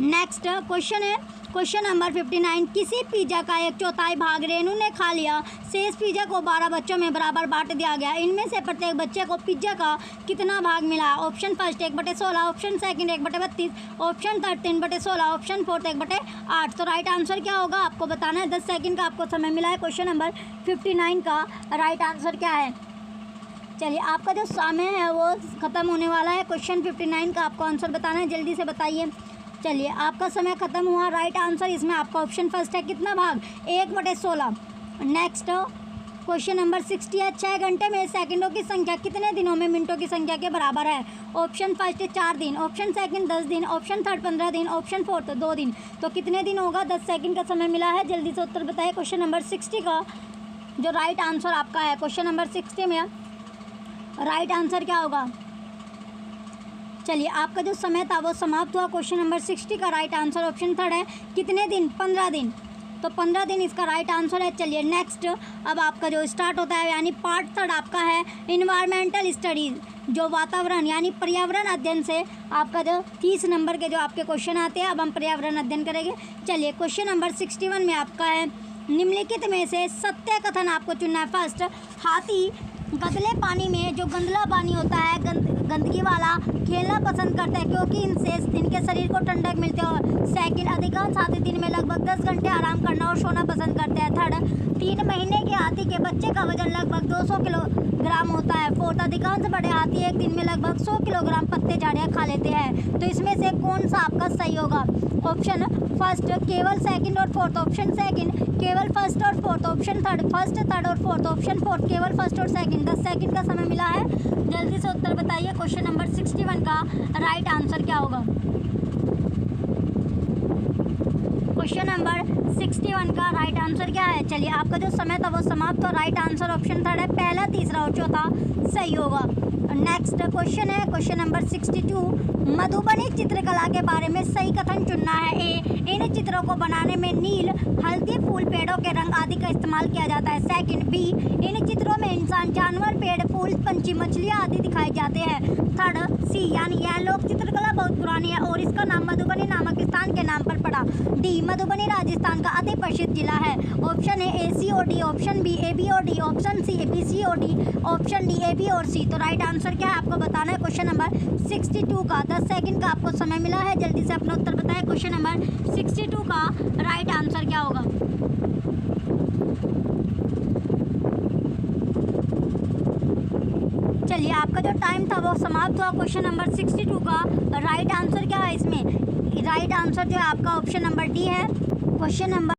नेक्स्ट क्वेश्चन है क्वेश्चन नंबर 59। किसी पिज्जा का 1/4 भाग रेनू ने खा लिया। शेष पिज्जा को 12 बच्चों में बराबर बांट दिया गया। इनमें से प्रत्येक बच्चे को पिज्जा का कितना भाग मिला? Option first 1/16, option second 1/32, option third 3/16, option fourth 1/8। तो राइट आंसर क्या होगा आपको बताना है। 10 सेकंड का आपको समय मिला है। क्वेश्चन नंबर 59 का राइट आंसर क्या है? चलिए, आपका जो समय है वो ख़त्म होने वाला है। क्वेश्चन 59 का आपको आंसर बताना है, जल्दी से बताइए। चलिए, आपका समय ख़त्म हुआ। राइट आंसर इसमें आपका ऑप्शन फर्स्ट है। कितना भाग? 1/16। नेक्स्ट क्वेश्चन नंबर 60 है। 6 घंटे में सेकंडों की संख्या कितने दिनों में मिनटों की संख्या के बराबर है? ऑप्शन फर्स्ट 4 दिन, ऑप्शन सेकंड 10 दिन, ऑप्शन थर्ड 15 दिन, ऑप्शन फोर्थ 2 दिन। तो कितने दिन होगा? 10 सेकंड का समय मिला है, जल्दी से उत्तर बताइए। क्वेश्चन नंबर 60 का जो राइट आंसर आपका है, क्वेश्चन नंबर 60 में राइट आंसर क्या होगा? चलिए, आपका जो समय था वो समाप्त हुआ। क्वेश्चन नंबर 60 का राइट आंसर ऑप्शन थर्ड है। कितने दिन? 15 दिन। तो 15 दिन इसका राइट आंसर है। चलिए नेक्स्ट, अब आपका जो स्टार्ट होता है यानी पार्ट थर्ड आपका है इन्वायरमेंटल स्टडीज़, जो वातावरण यानी पर्यावरण अध्ययन से आपका जो 30 नंबर के जो आपके क्वेश्चन आते हैं। अब हम पर्यावरण अध्ययन करेंगे। चलिए, क्वेश्चन नंबर 61 में आपका है निम्नलिखित में से सत्य कथन आपको चुनना है। फर्स्ट, हाथी गंदले पानी में, जो गंदला पानी होता है गंदगी वाला, खेलना पसंद करता है क्योंकि इनसे इनके शरीर को ठंडक मिलती है। सेकंड, अधिकांश हाथी दिन में लगभग 10 घंटे आराम करना और सोना पसंद करते हैं। थर्ड, 3 महीने के हाथी के बच्चे का वजन लगभग 200 किलोग्राम होता है। फोर्थ, अधिकांश बड़े हाथी एक दिन में लगभग 100 किलोग्राम पत्ते झाड़ियाँ खा लेते हैं। तो इसमें से कौन सा आपका सही होगा? ऑप्शन फर्स्ट केवल सेकंड और फोर्थ, ऑप्शन सेकंड केवल फर्स्ट और fourth, option third first third और फोर्थ, ऑप्शन फोर्थ केवल फर्स्ट और सेकंड। 10 सेकंड का समय मिला है, जल्दी से उत्तर बताइए। क्वेश्चन नंबर 61 का राइट आंसर क्या होगा? क्वेश्चन नंबर 61 का राइट आंसर क्या है? चलिए, आपका जो समय था वो समाप्त हो। राइट आंसर ऑप्शन थर्ड है, पहला, तीसरा और चौथा सही होगा। नेक्स्ट क्वेश्चन है क्वेश्चन नंबर 62। मधुबनी चित्रकला के बारे में सही कथन चुनना है। ए, इन चित्रों को बनाने में नील, हल्दी, फूल, पेड़ों के रंग आदि का इस्तेमाल किया जाता है। सेकंड, बी, इन चित्रों में इंसान, जानवर, पेड़, फूल, पंछी, मछलियाँ आदि दिखाए जाते हैं। थर्ड, सी, यानी यह लोक चित्रकला बहुत पुरानी है और इसका नाम मधुबनी नामक स्थान के नाम पर पड़ा। डी, मधुबनी राजस्थान का अति प्रसिद्ध जिला है। ऑप्शन ए, AC और डी, ऑप्शन बी, AB और डी, ऑप्शन सी, ABC और डी, ऑप्शन डी, AB और सी। तो राइट आंसर क्या है आपको बताना है। क्वेश्चन नंबर 62 का 10 सेकंड का आपको समय मिला है, जल्दी से अपना उत्तर बताएं। क्वेश्चन नंबर 62 का राइट आंसर क्या होगा? चलिए, आपका जो टाइम था वो समाप्त हुआ। क्वेश्चन नंबर 62 का राइट आंसर क्या है? इसमें राइट आंसर जो है आपका ऑप्शन नंबर डी है। क्वेश्चन नंबर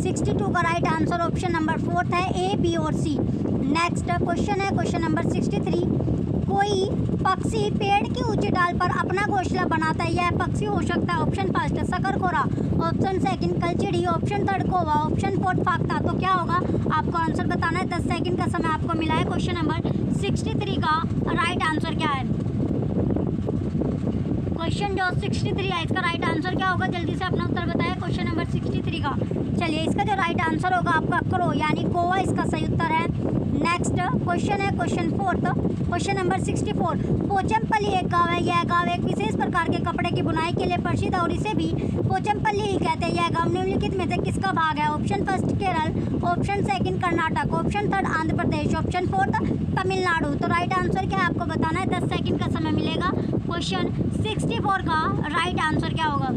62 का right answer option number fourth है, A, B और C। नेक्स्ट क्वेश्चन है क्वेश्चन नंबर 63। कोई पक्षी पेड़ की ऊंची डाल पर अपना घोंसला बनाता है, यह पक्षी हो सकता है। ऑप्शन फर्स्ट शकरखोरा, ऑप्शन सेकंड कलचिड़ी, ऑप्शन थर्ड कौवा, ऑप्शन फोर्थ फाख्ता। तो क्या होगा आपको आंसर बताना है। 10 सेकंड का समय आपको मिला है। क्वेश्चन नंबर 63 का राइट आंसर क्या है? क्वेश्चन जो 63 है इसका राइट आंसर क्या होगा, जल्दी से अपना उत्तर बताया क्वेश्चन नंबर 63 का। चलिए इसका जो राइट आंसर होगा आपका क्रो यानी गोवा इसका सही उत्तर है। नेक्स्ट क्वेश्चन है क्वेश्चन 4, क्वेश्चन नंबर 64। पोचमपल्ली एक गाँव है। यह गाँव एक विशेष प्रकार के कपड़े की बुनाई के लिए प्रसिद्ध है और इसे भी पोचमपल्ली ही कहते हैं। यह गाँव निम्नलिखित में से किसका भाग है? Option first Kerala, option second Karnataka, option third Andhra Pradesh, option fourth Tamil Nadu. तो राइट आंसर क्या है आपको बताना है, 10 सेकंड का समय मिलेगा। क्वेश्चन 64 का राइट आंसर क्या होगा?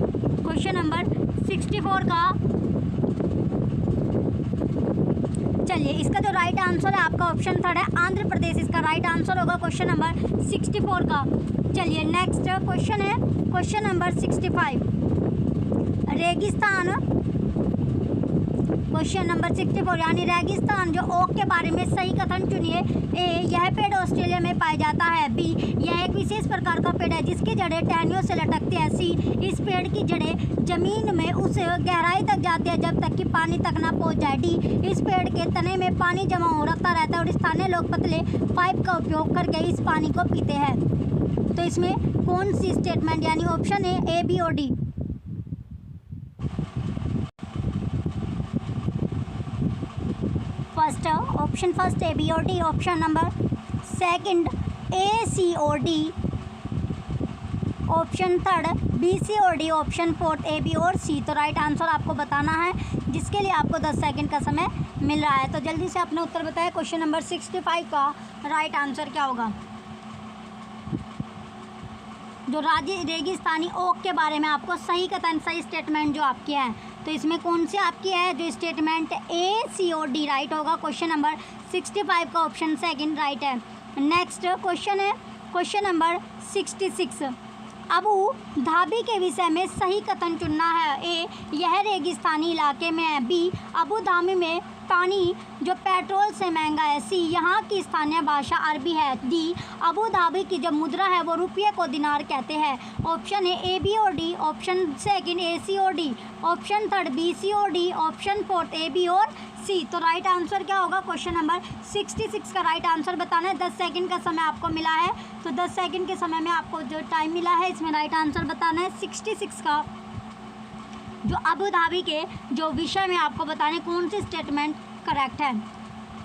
क्वेश्चन नंबर 64 का चलिए इसका जो राइट आंसर है आपका ऑप्शन थर्ड है आंध्र प्रदेश इसका राइट आंसर होगा क्वेश्चन नंबर 64 का। चलिए नेक्स्ट क्वेश्चन है क्वेश्चन नंबर 65। रेगिस्तान, क्वेश्चन नंबर 64 यानी रेगिस्तान जो ओक के बारे में सही कथन चुनिए। ए, यह पेड़ ऑस्ट्रेलिया में पाया जाता है। बी, यह एक विशेष प्रकार का पेड़ है जिसकी जड़ें टहनियों से लटकती है। सी, इस पेड़ की जड़ें जमीन में उस गहराई तक जाती है जब तक कि पानी तक ना पहुंच जाए। डी, इस पेड़ के तने में पानी जमा होता रहता है और स्थानीय लोग पतले पाइप का उपयोग करके इस पानी को पीते हैं। तो इसमें कौन सी स्टेटमेंट यानी ऑप्शन ए, बी और D? First option first A, B और D, option number second A, C और D, option third B, C और D, option fourth A, B और सी। तो राइट आंसर आपको बताना है जिसके लिए आपको 10 सेकंड का समय मिल रहा है। तो जल्दी से अपना उत्तर बताएं क्वेश्चन नंबर 65 का राइट आंसर क्या होगा? जो रेगिस्तानी ओक के बारे में आपको सही कथन सही स्टेटमेंट जो आपकी है, तो इसमें कौन सी आपकी है जो स्टेटमेंट ए, सी और डी राइट होगा? क्वेश्चन नंबर 65 का ऑप्शन सेकंड राइट है। नेक्स्ट क्वेश्चन है क्वेश्चन नंबर 66। अबू धाबी के विषय में सही कथन चुनना है। ए, यह रेगिस्तानी इलाके में है। बी, अबू धाबी में पानी जो पेट्रोल से महंगा है। सी, यहाँ की स्थानीय भाषा अरबी है। डी, अबू धाबी की जो मुद्रा है वो रुपये को दिनार कहते हैं। ऑप्शन ए, बी और D, option second A, C और D, option third B, C और D, option fourth A, B और सी। तो राइट आंसर क्या होगा? क्वेश्चन नंबर 66 का राइट आंसर बताना है। 10 सेकंड का समय आपको मिला है। तो 10 सेकंड के समय में आपको जो टाइम मिला है इसमें राइट आंसर बताना है 66 का जो अबू धाबी के जो विषय में आपको बताने कौन सी स्टेटमेंट करेक्ट है।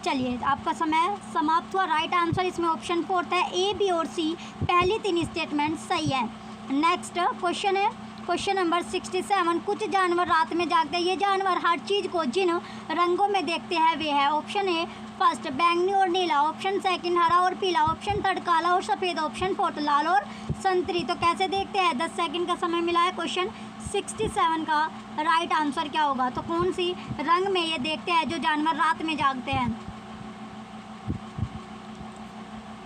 चलिए आपका समय समाप्त हुआ। राइट आंसर इसमें ऑप्शन फोर्थ है ए, बी और सी, पहली 3 स्टेटमेंट सही है। नेक्स्ट क्वेश्चन है क्वेश्चन नंबर 67। कुछ जानवर रात में जागते हैं। ये जानवर हर चीज़ को जिन रंगों में देखते हैं वे है। ऑप्शन ए फर्स्ट बैंगनी और नीला, ऑप्शन सेकंड हरा और पीला, ऑप्शन थर्ड काला और सफ़ेद, ऑप्शन फोर्थ लाल और संतरी। तो कैसे देखते हैं? 10 सेकंड का समय मिला है। क्वेश्चन 67 का राइट आंसर क्या होगा? तो कौन सी रंग में ये देखते हैं जो जानवर रात में जागते हैं?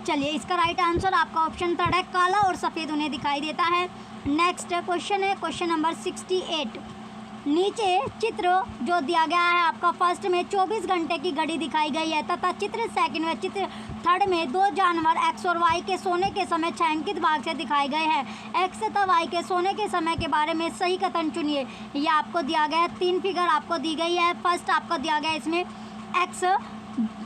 चलिए इसका राइट आंसर आपका ऑप्शन थर्ड है, काला और सफ़ेद उन्हें दिखाई देता है। नेक्स्ट क्वेश्चन है क्वेश्चन नंबर 68। नीचे चित्र जो दिया गया है आपका फर्स्ट में 24 घंटे की घड़ी दिखाई गई है तथा चित्र सेकंड में चित्र थर्ड में 2 जानवर एक्स और वाई के सोने के समय छायांकित भाग से दिखाए गए हैं। एक्स तथा वाई के सोने के समय के बारे में सही कथन चुनिए। ये आपको दिया गया है, 3 फिगर आपको दी गई है। फर्स्ट आपको दिया गया है इसमें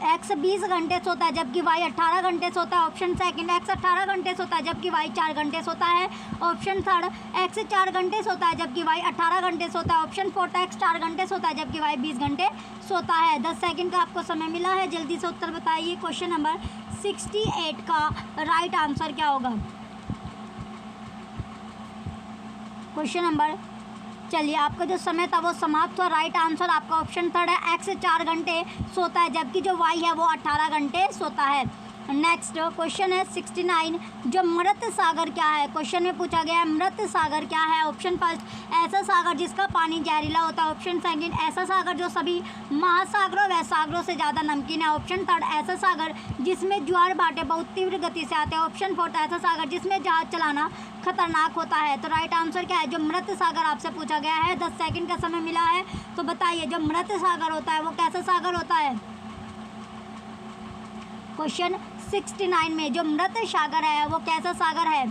एक्स 20 घंटे सोता है जबकि वाई 18 घंटे सोता है। ऑप्शन सेकंड एक्स 18 घंटे सोता है जबकि वाई 4 घंटे सोता है। ऑप्शन थर्ड एक्स 4 घंटे सोता है जबकि वाई 18 घंटे सोता है। ऑप्शन फोर्थ एक्स 4 घंटे सोता है जबकि वाई 20 घंटे सोता है। 10 सेकंड का आपको समय मिला है, जल्दी से उत्तर बताइए। क्वेश्चन नंबर 68 का राइट आंसर क्या होगा? क्वेश्चन नंबर चलिए आपका जो समय था वो समाप्त हुआ। राइट आंसर आपका ऑप्शन थर्ड है, एक्स 4 घंटे सोता है जबकि जो वाई है वो 18 घंटे सोता है। नेक्स्ट क्वेश्चन है 69। जो मृत सागर क्या है? क्वेश्चन में पूछा गया है मृत सागर क्या है। ऑप्शन फर्स्ट ऐसा सागर जिसका पानी जहरीला होता है। ऑप्शन सेकंड ऐसा सागर जो सभी महासागरों व सागरों से ज़्यादा नमकीन है। ऑप्शन थर्ड ऐसा सागर जिसमें ज्वार भाटे बहुत तीव्र गति से आते हैं। ऑप्शन फोर्थ ऐसा सागर जिसमें जहाज चलाना खतरनाक होता है। तो राइट आंसर क्या है? जो मृत सागर आपसे पूछा गया है। 10 सेकंड का समय मिला है, तो बताइए जो मृत सागर होता है वो कैसा सागर होता है? क्वेश्चन 69 में जो मृत सागर है वो कैसा सागर है?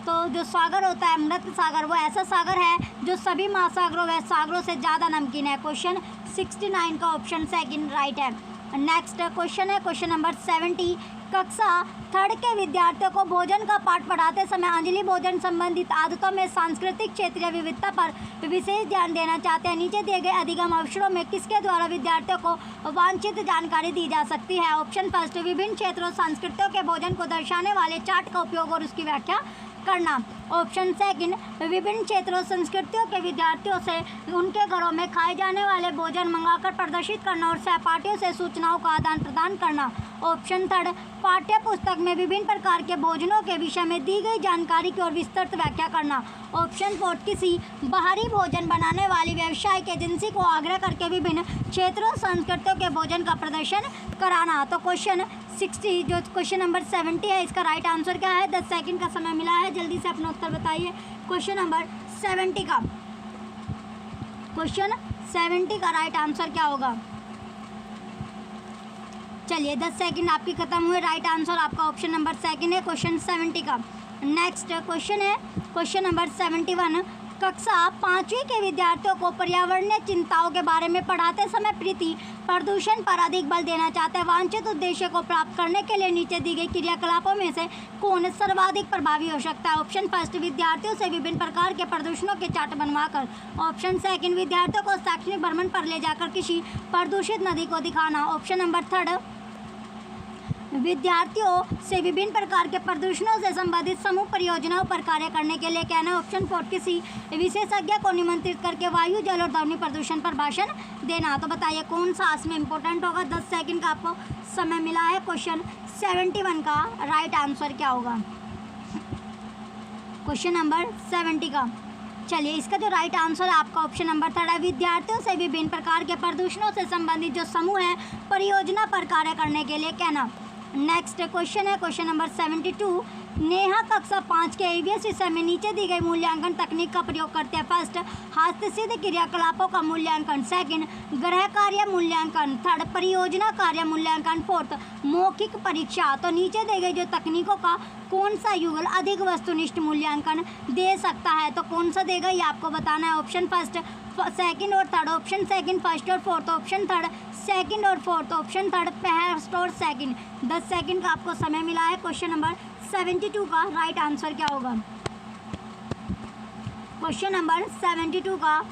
तो जो सागर होता है मृत सागर वो ऐसा सागर है जो सभी महासागरों व सागरों से ज़्यादा नमकीन है। क्वेश्चन 69 का ऑप्शन सेकंड राइट है। नेक्स्ट क्वेश्चन है क्वेश्चन नंबर 70। कक्षा थर्ड के विद्यार्थियों को भोजन का पाठ पढ़ाते समय अंजलि भोजन संबंधित आदतों में सांस्कृतिक क्षेत्रीय विविधता पर विशेष ध्यान देना चाहते हैं। नीचे दिए गए अधिगम अवसरों में किसके द्वारा विद्यार्थियों को वांछित जानकारी दी जा सकती है? ऑप्शन फर्स्ट, विभिन्न क्षेत्रों संस्कृतियों के भोजन को दर्शाने वाले चार्ट का उपयोग और उसकी व्याख्या करना। ऑप्शन सेकंड, विभिन्न क्षेत्रों संस्कृतियों के विद्यार्थियों से उनके घरों में खाए जाने वाले भोजन मंगाकर प्रदर्शित करना और सहपाठियों से सूचनाओं का आदान प्रदान करना। ऑप्शन थर्ड, पाठ्य पुस्तक में विभिन्न प्रकार के भोजनों के विषय में दी गई जानकारी की और विस्तृत व्याख्या करना। ऑप्शन फोर्थ, किसी बाहरी भोजन बनाने वाली व्यावसायिक एजेंसी को आग्रह करके विभिन्न क्षेत्रों संस्कृतियों के भोजन का प्रदर्शन कराना। तो क्वेश्चन 60 जो क्वेश्चन नंबर 70 है, इसका राइट आंसर क्या है? 10 सेकंड का समय मिला है, जल्दी से अपना उत्तर बताइए। क्वेश्चन नंबर 70 का राइट आंसर क्या होगा? चलिए 10 सेकंड आपकी खत्म हुए। राइट आंसर आपका ऑप्शन नंबर सेकंड है क्वेश्चन 70 का। नेक्स्ट क्वेश्चन है क्वेश्चन नंबर 71। कक्षा 5वीं के विद्यार्थियों को पर्यावरणीय चिंताओं के बारे में पढ़ाते समय प्रीति प्रदूषण पर अधिक बल देना चाहते हैं। वांछित उद्देश्य को प्राप्त करने के लिए नीचे दी गई क्रियाकलापों में से कौन सर्वाधिक प्रभावी हो सकता है? ऑप्शन फर्स्ट, विद्यार्थियों से विभिन्न प्रकार के प्रदूषणों के चार्ट बनवाकर। ऑप्शन सेकंड, विद्यार्थियों को शैक्षणिक भ्रमण पर ले जाकर किसी प्रदूषित नदी को दिखाना। ऑप्शन नंबर थर्ड, विद्यार्थियों से विभिन्न प्रकार के प्रदूषणों से संबंधित समूह परियोजनाओं पर कार्य करने के लिए कहना। ऑप्शन फोर्थ, किसी विशेषज्ञ को निमंत्रित करके वायु, जल और ध्वनि प्रदूषण पर भाषण देना। तो बताइए कौन सा इसमें इंपॉर्टेंट होगा? 10 सेकंड का आपको समय मिला है। क्वेश्चन 71 का राइट आंसर क्या होगा? क्वेश्चन नंबर 70 का। चलिए इसका जो राइट आंसर है आपका ऑप्शन नंबर थर्ड है, विद्यार्थियों से विभिन्न प्रकार के प्रदूषणों से संबंधित जो समूह है परियोजना पर कार्य करने के लिए कहना। नेक्स्ट क्वेश्चन है क्वेश्चन नंबर 72। नेहा कक्षा 5 के ईवीएस विषय में नीचे दी गई मूल्यांकन तकनीक का प्रयोग करते हैं। फर्स्ट, हस्तसिद्ध क्रियाकलापों का मूल्यांकन। सेकंड, गृह कार्य मूल्यांकन। थर्ड, परियोजना कार्य मूल्यांकन। फोर्थ, मौखिक परीक्षा। तो नीचे दी गई जो तकनीकों का कौन सा युगल अधिक वस्तुनिष्ठ मूल्यांकन दे सकता है? तो कौन सा देगा ये आपको बताना है। ऑप्शन फर्स्ट, सेकंड और थर्ड। ऑप्शन सेकंड फर्स्ट और फोर्थ। ऑप्शन थर्ड सेकंड और फोर्थ। ऑप्शन थर्ड फर्स्ट और सेकंड। 10 सेकंड का आपको समय मिला है। क्वेश्चन नंबर 72 का राइट आंसर क्या होगा? क्वेश्चन नंबर 72 का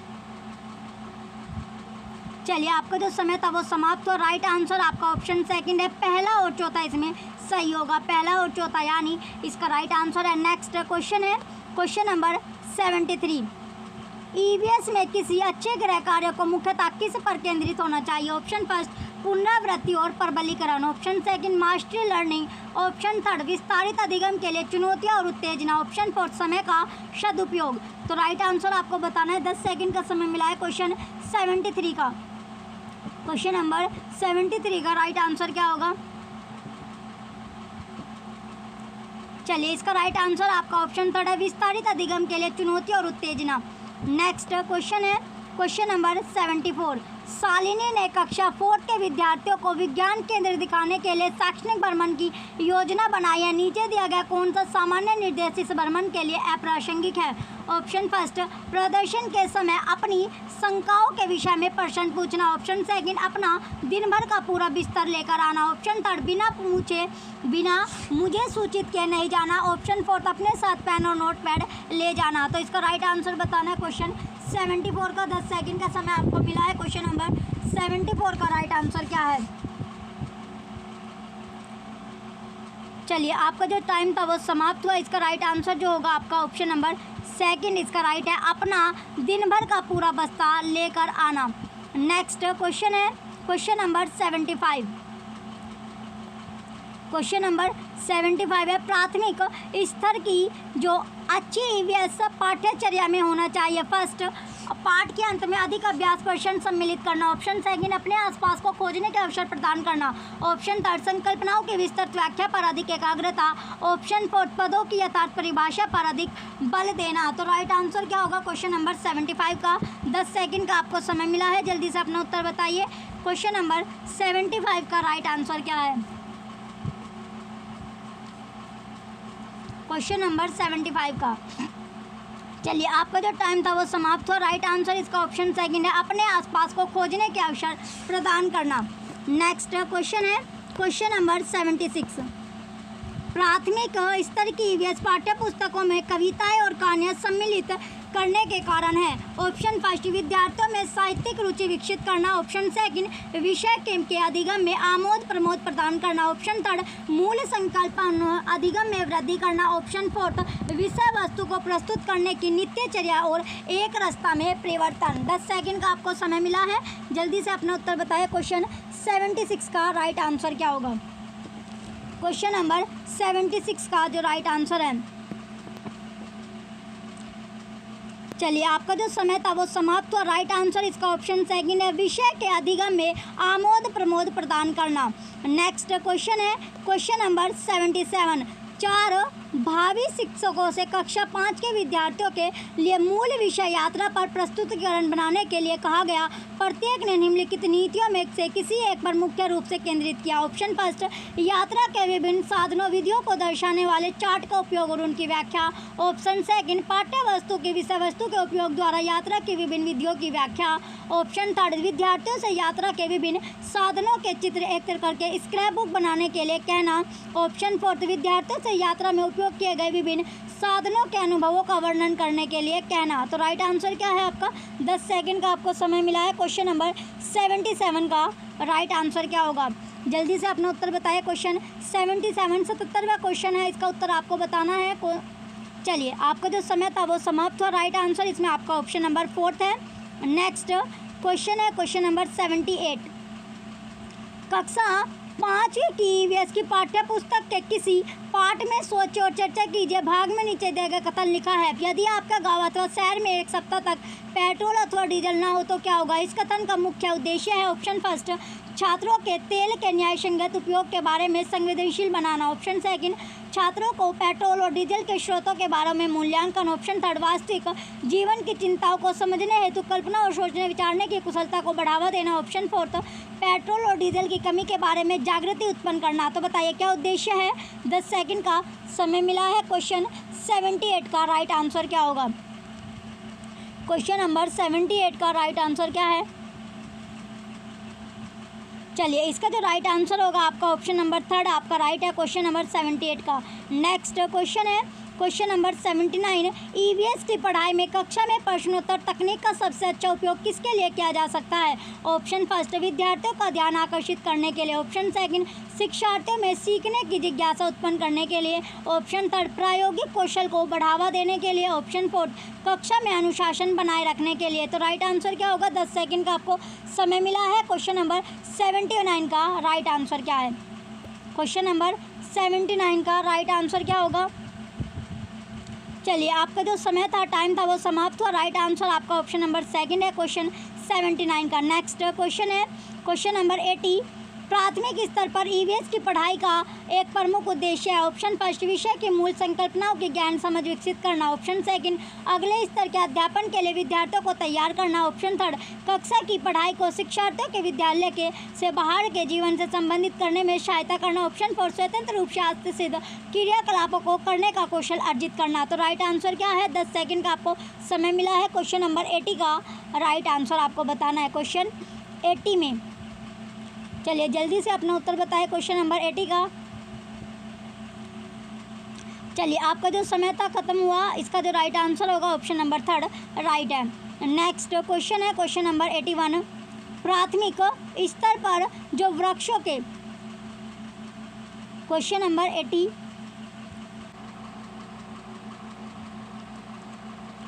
चलिए आपका जो समय था वो समाप्त। तो राइट आंसर आपका ऑप्शन सेकंड है, पहला और चौथा इसमें सही होगा। पहला और चौथा यानी इसका राइट आंसर है। नेक्स्ट क्वेश्चन है क्वेश्चन नंबर 73। ईवीएस में किसी अच्छे गृह कार्य को मुख्यतः किस पर केंद्रित होना चाहिए? ऑप्शन फर्स्ट, पुनरावृत्ति और प्रबलीकरण। Option second, mastery learning. Option third, विस्तारित अधिगम के लिए चुनौतियां और उत्तेजना। ऑप्शन फोर्थ, समय का सदुपयोग। तो राइट आंसर आपको बताना है। 10 सेकंड का समय मिला है। क्वेश्चन 73 का क्वेश्चन नंबर 73 का राइट आंसर क्या होगा? चलिए इसका राइट आंसर आपका ऑप्शन थर्ड है, विस्तारित अधिगम के लिए चुनौती और उत्तेजना। नेक्स्ट क्वेश्चन है क्वेश्चन नंबर 74। शालिनी ने कक्षा 4 के विद्यार्थियों को विज्ञान केंद्र दिखाने के लिए शैक्षणिक भ्रमण की योजना बनाई है। नीचे दिया गया कौन सा सामान्य निर्देश इस भ्रमण के लिए अप्रासंगिक है? ऑप्शन फर्स्ट, प्रदर्शन के समय अपनी शंकाओं के विषय में प्रश्न पूछना। ऑप्शन सेकंड, अपना दिन भर का पूरा बिस्तर लेकर आना। ऑप्शन थर्ड, बिना मुझे सूचित किए नहीं जाना। ऑप्शन फोर्थ, अपने साथ पेन और नोट पैड ले जाना। तो इसका राइट आंसर बताना है। क्वेश्चन 74 का 10 सेकंड का समय आपको मिला है। क्वेश्चन नंबर 74 का राइट आंसर क्या है? चलिए आपका जो टाइम था वो समाप्त हुआ। इसका राइट आंसर जो होगा आपका ऑप्शन नंबर सेकंड इसका राइट है, अपना दिन भर का पूरा बस्ता लेकर आना। नेक्स्ट क्वेश्चन है क्वेश्चन नंबर 75। क्वेश्चन नंबर 75 है, प्राथमिक स्तर की जो अच्छी ईवीएस पाठ्यचर्या में होना चाहिए। फर्स्ट, पाठ के अंत में अधिक अभ्यास प्रश्न सम्मिलित करना। ऑप्शन सेकंड, अपने आसपास को खोजने के अवसर प्रदान करना। ऑप्शन थर्ड, संकल्पनाओं की विस्तृत व्याख्या पर अधिक एकाग्रता। ऑप्शन फोर्थ, पदों की यथार्थ परिभाषा पर अधिक बल देना। तो राइट आंसर क्या होगा क्वेश्चन नंबर 75 का? 10 सेकंड का आपको समय मिला है, जल्दी से अपना उत्तर बताइए। क्वेश्चन नंबर 75 का राइट आंसर क्या है? क्वेश्चन नंबर 75 का चलिए आपका जो टाइम था वो समाप्त हुआ। राइट आंसर इसका ऑप्शन सेकंड है, अपने आसपास को खोजने के अवसर प्रदान करना। नेक्स्ट क्वेश्चन है क्वेश्चन नंबर 76। प्राथमिक स्तर की ईवीएस पाठ्य पुस्तकों में कविताएं और कहानियां सम्मिलित करने के कारण है। ऑप्शन फर्स्ट, विद्यार्थियों में साहित्यिक रुचि विकसित करना। ऑप्शन सेकंड, विषय के अधिगम में आमोद प्रमोद प्रदान करना। ऑप्शन थर्ड, मूल संकल्प अधिगम में वृद्धि करना। ऑप्शन फोर्थ, विषय वस्तु को प्रस्तुत करने की नित्यचर्या और एक रास्ता में परिवर्तन। 10 सेकंड का आपको समय मिला है, जल्दी से अपना उत्तर बताएं। क्वेश्चन 76 का राइट आंसर क्या होगा? क्वेश्चन नंबर 76 का जो राइट आंसर है, चलिए आपका जो समय था वो समाप्त हुआ। राइट आंसर इसका ऑप्शन सेकंड है, विषय के अधिगम में आमोद प्रमोद प्रदान करना। नेक्स्ट क्वेश्चन है क्वेश्चन नंबर 77। 4 भावी शिक्षकों से कक्षा 5 के विद्यार्थियों के लिए मूल विषय यात्रा पर प्रस्तुतिकरण बनाने के लिए कहा गया। प्रत्येक ने निम्नलिखित नीतियों में से किसी एक पर मुख्य रूप से केंद्रित किया। ऑप्शन फर्स्ट, यात्रा के विभिन्न साधनों विधियों को दर्शाने वाले चार्ट का उपयोग और उनकी व्याख्या। ऑप्शन सेकंड, पाठ्य वस्तु की विषय वस्तु के उपयोग द्वारा यात्रा की विभिन्न विधियों की व्याख्या। ऑप्शन थर्ड, विद्यार्थियों से यात्रा के विभिन्न साधनों के चित्र एकत्र करके स्क्रैप बुक बनाने के लिए कहना। ऑप्शन फोर्थ, विद्यार्थियों से यात्रा में उपयोग किए गए विभिन्न साधनों के अनुभवों का वर्णन करने के लिए कहना। तो राइट आंसर क्या है आपका? 10 सेकंड का आपको समय मिला है। क्वेश्चन नंबर 77 का राइट आंसर क्या होगा? जल्दी से अपना उत्तर बताइए। क्वेश्चन 77 77वां क्वेश्चन है, इसका उत्तर आपको बताना है। चलिए आपका जो समय था वो समाप्त हुआ। राइट आंसर इसमें आपका ऑप्शन नंबर 4 है। नेक्स्ट क्वेश्चन है क्वेश्चन नंबर 78। कक्षा 5 की ईवीएस की पाठ्य पुस्तक के किसी पाठ में सोचिए और चर्चा कीजिए। भाग में नीचे दिए गए कथन लिखा है। यदि आपका गांव अथवा शहर में एक सप्ताह तक पेट्रोल अथवा डीजल ना हो तो क्या होगा? इस कथन का मुख्य उद्देश्य है। ऑप्शन फर्स्ट, छात्रों के तेल के न्याय संगत उपयोग के बारे में संवेदनशील बनाना। ऑप्शन सेकंड, छात्रों को पेट्रोल और डीजल के स्रोतों के बारे में मूल्यांकन। ऑप्शन थर्ड, वास्तविक जीवन की चिंताओं को समझने हेतु कल्पना और सोचने विचारने की कुशलता को बढ़ावा देना। ऑप्शन फोर्थ, पेट्रोल और डीजल की कमी के बारे में जागृति उत्पन्न करना। तो बताइए क्या उद्देश्य है? 10 सेकंड का समय मिला है। क्वेश्चन 78 का राइट आंसर क्या होगा? क्वेश्चन नंबर 78 का राइट आंसर क्या है? चलिए इसका जो राइट आंसर होगा आपका ऑप्शन नंबर थर्ड आपका राइट है क्वेश्चन नंबर 78 का। नेक्स्ट क्वेश्चन है क्वेश्चन नंबर 79। ईवीएस की पढ़ाई में कक्षा में प्रश्नोत्तर तकनीक का सबसे अच्छा उपयोग किसके लिए किया जा सकता है? ऑप्शन फर्स्ट, विद्यार्थियों का ध्यान आकर्षित करने के लिए। ऑप्शन सेकंड, शिक्षार्थियों में सीखने की जिज्ञासा उत्पन्न करने के लिए। ऑप्शन थर्ड, प्रायोगिक कौशल को बढ़ावा देने के लिए। ऑप्शन फोर्थ, कक्षा में अनुशासन बनाए रखने के लिए। तो राइट आंसर क्या होगा? 10 सेकंड का आपको समय मिला है। क्वेश्चन नंबर 79 का राइट आंसर क्या है? क्वेश्चन नंबर 79 का राइट आंसर क्या होगा? चलिए आपका जो समय था टाइम था वो समाप्त हुआ। राइट आंसर आपका ऑप्शन नंबर सेकंड है क्वेश्चन 79 का। नेक्स्ट क्वेश्चन है क्वेश्चन नंबर 80। प्राथमिक स्तर पर ईवीएस की पढ़ाई का एक प्रमुख उद्देश्य है। ऑप्शन फर्स्ट, विषय की मूल संकल्पनाओं की ज्ञान समझ विकसित करना। ऑप्शन सेकंड, अगले स्तर के अध्यापन के लिए विद्यार्थियों को तैयार करना। ऑप्शन थर्ड, कक्षा की पढ़ाई को शिक्षार्थियों के विद्यालय के से बाहर के जीवन से संबंधित करने में सहायता करना। ऑप्शन फोर, स्वतंत्र रूप से हस्तसिद्ध क्रियाकलापों को करने का कौशल अर्जित करना। तो राइट आंसर क्या है? 10 सेकंड का आपको समय मिला है। क्वेश्चन नंबर 80 का राइट आंसर आपको बताना है क्वेश्चन 80 में। चलिए जल्दी से अपना उत्तर बताएं क्वेश्चन नंबर 80 का। चलिए आपका जो समय था खत्म हुआ। इसका जो राइट आंसर होगा ऑप्शन नंबर थर्ड राइट है। नेक्स्ट क्वेश्चन है क्वेश्चन नंबर 81। प्राथमिक स्तर पर जो वृक्षों के क्वेश्चन नंबर 80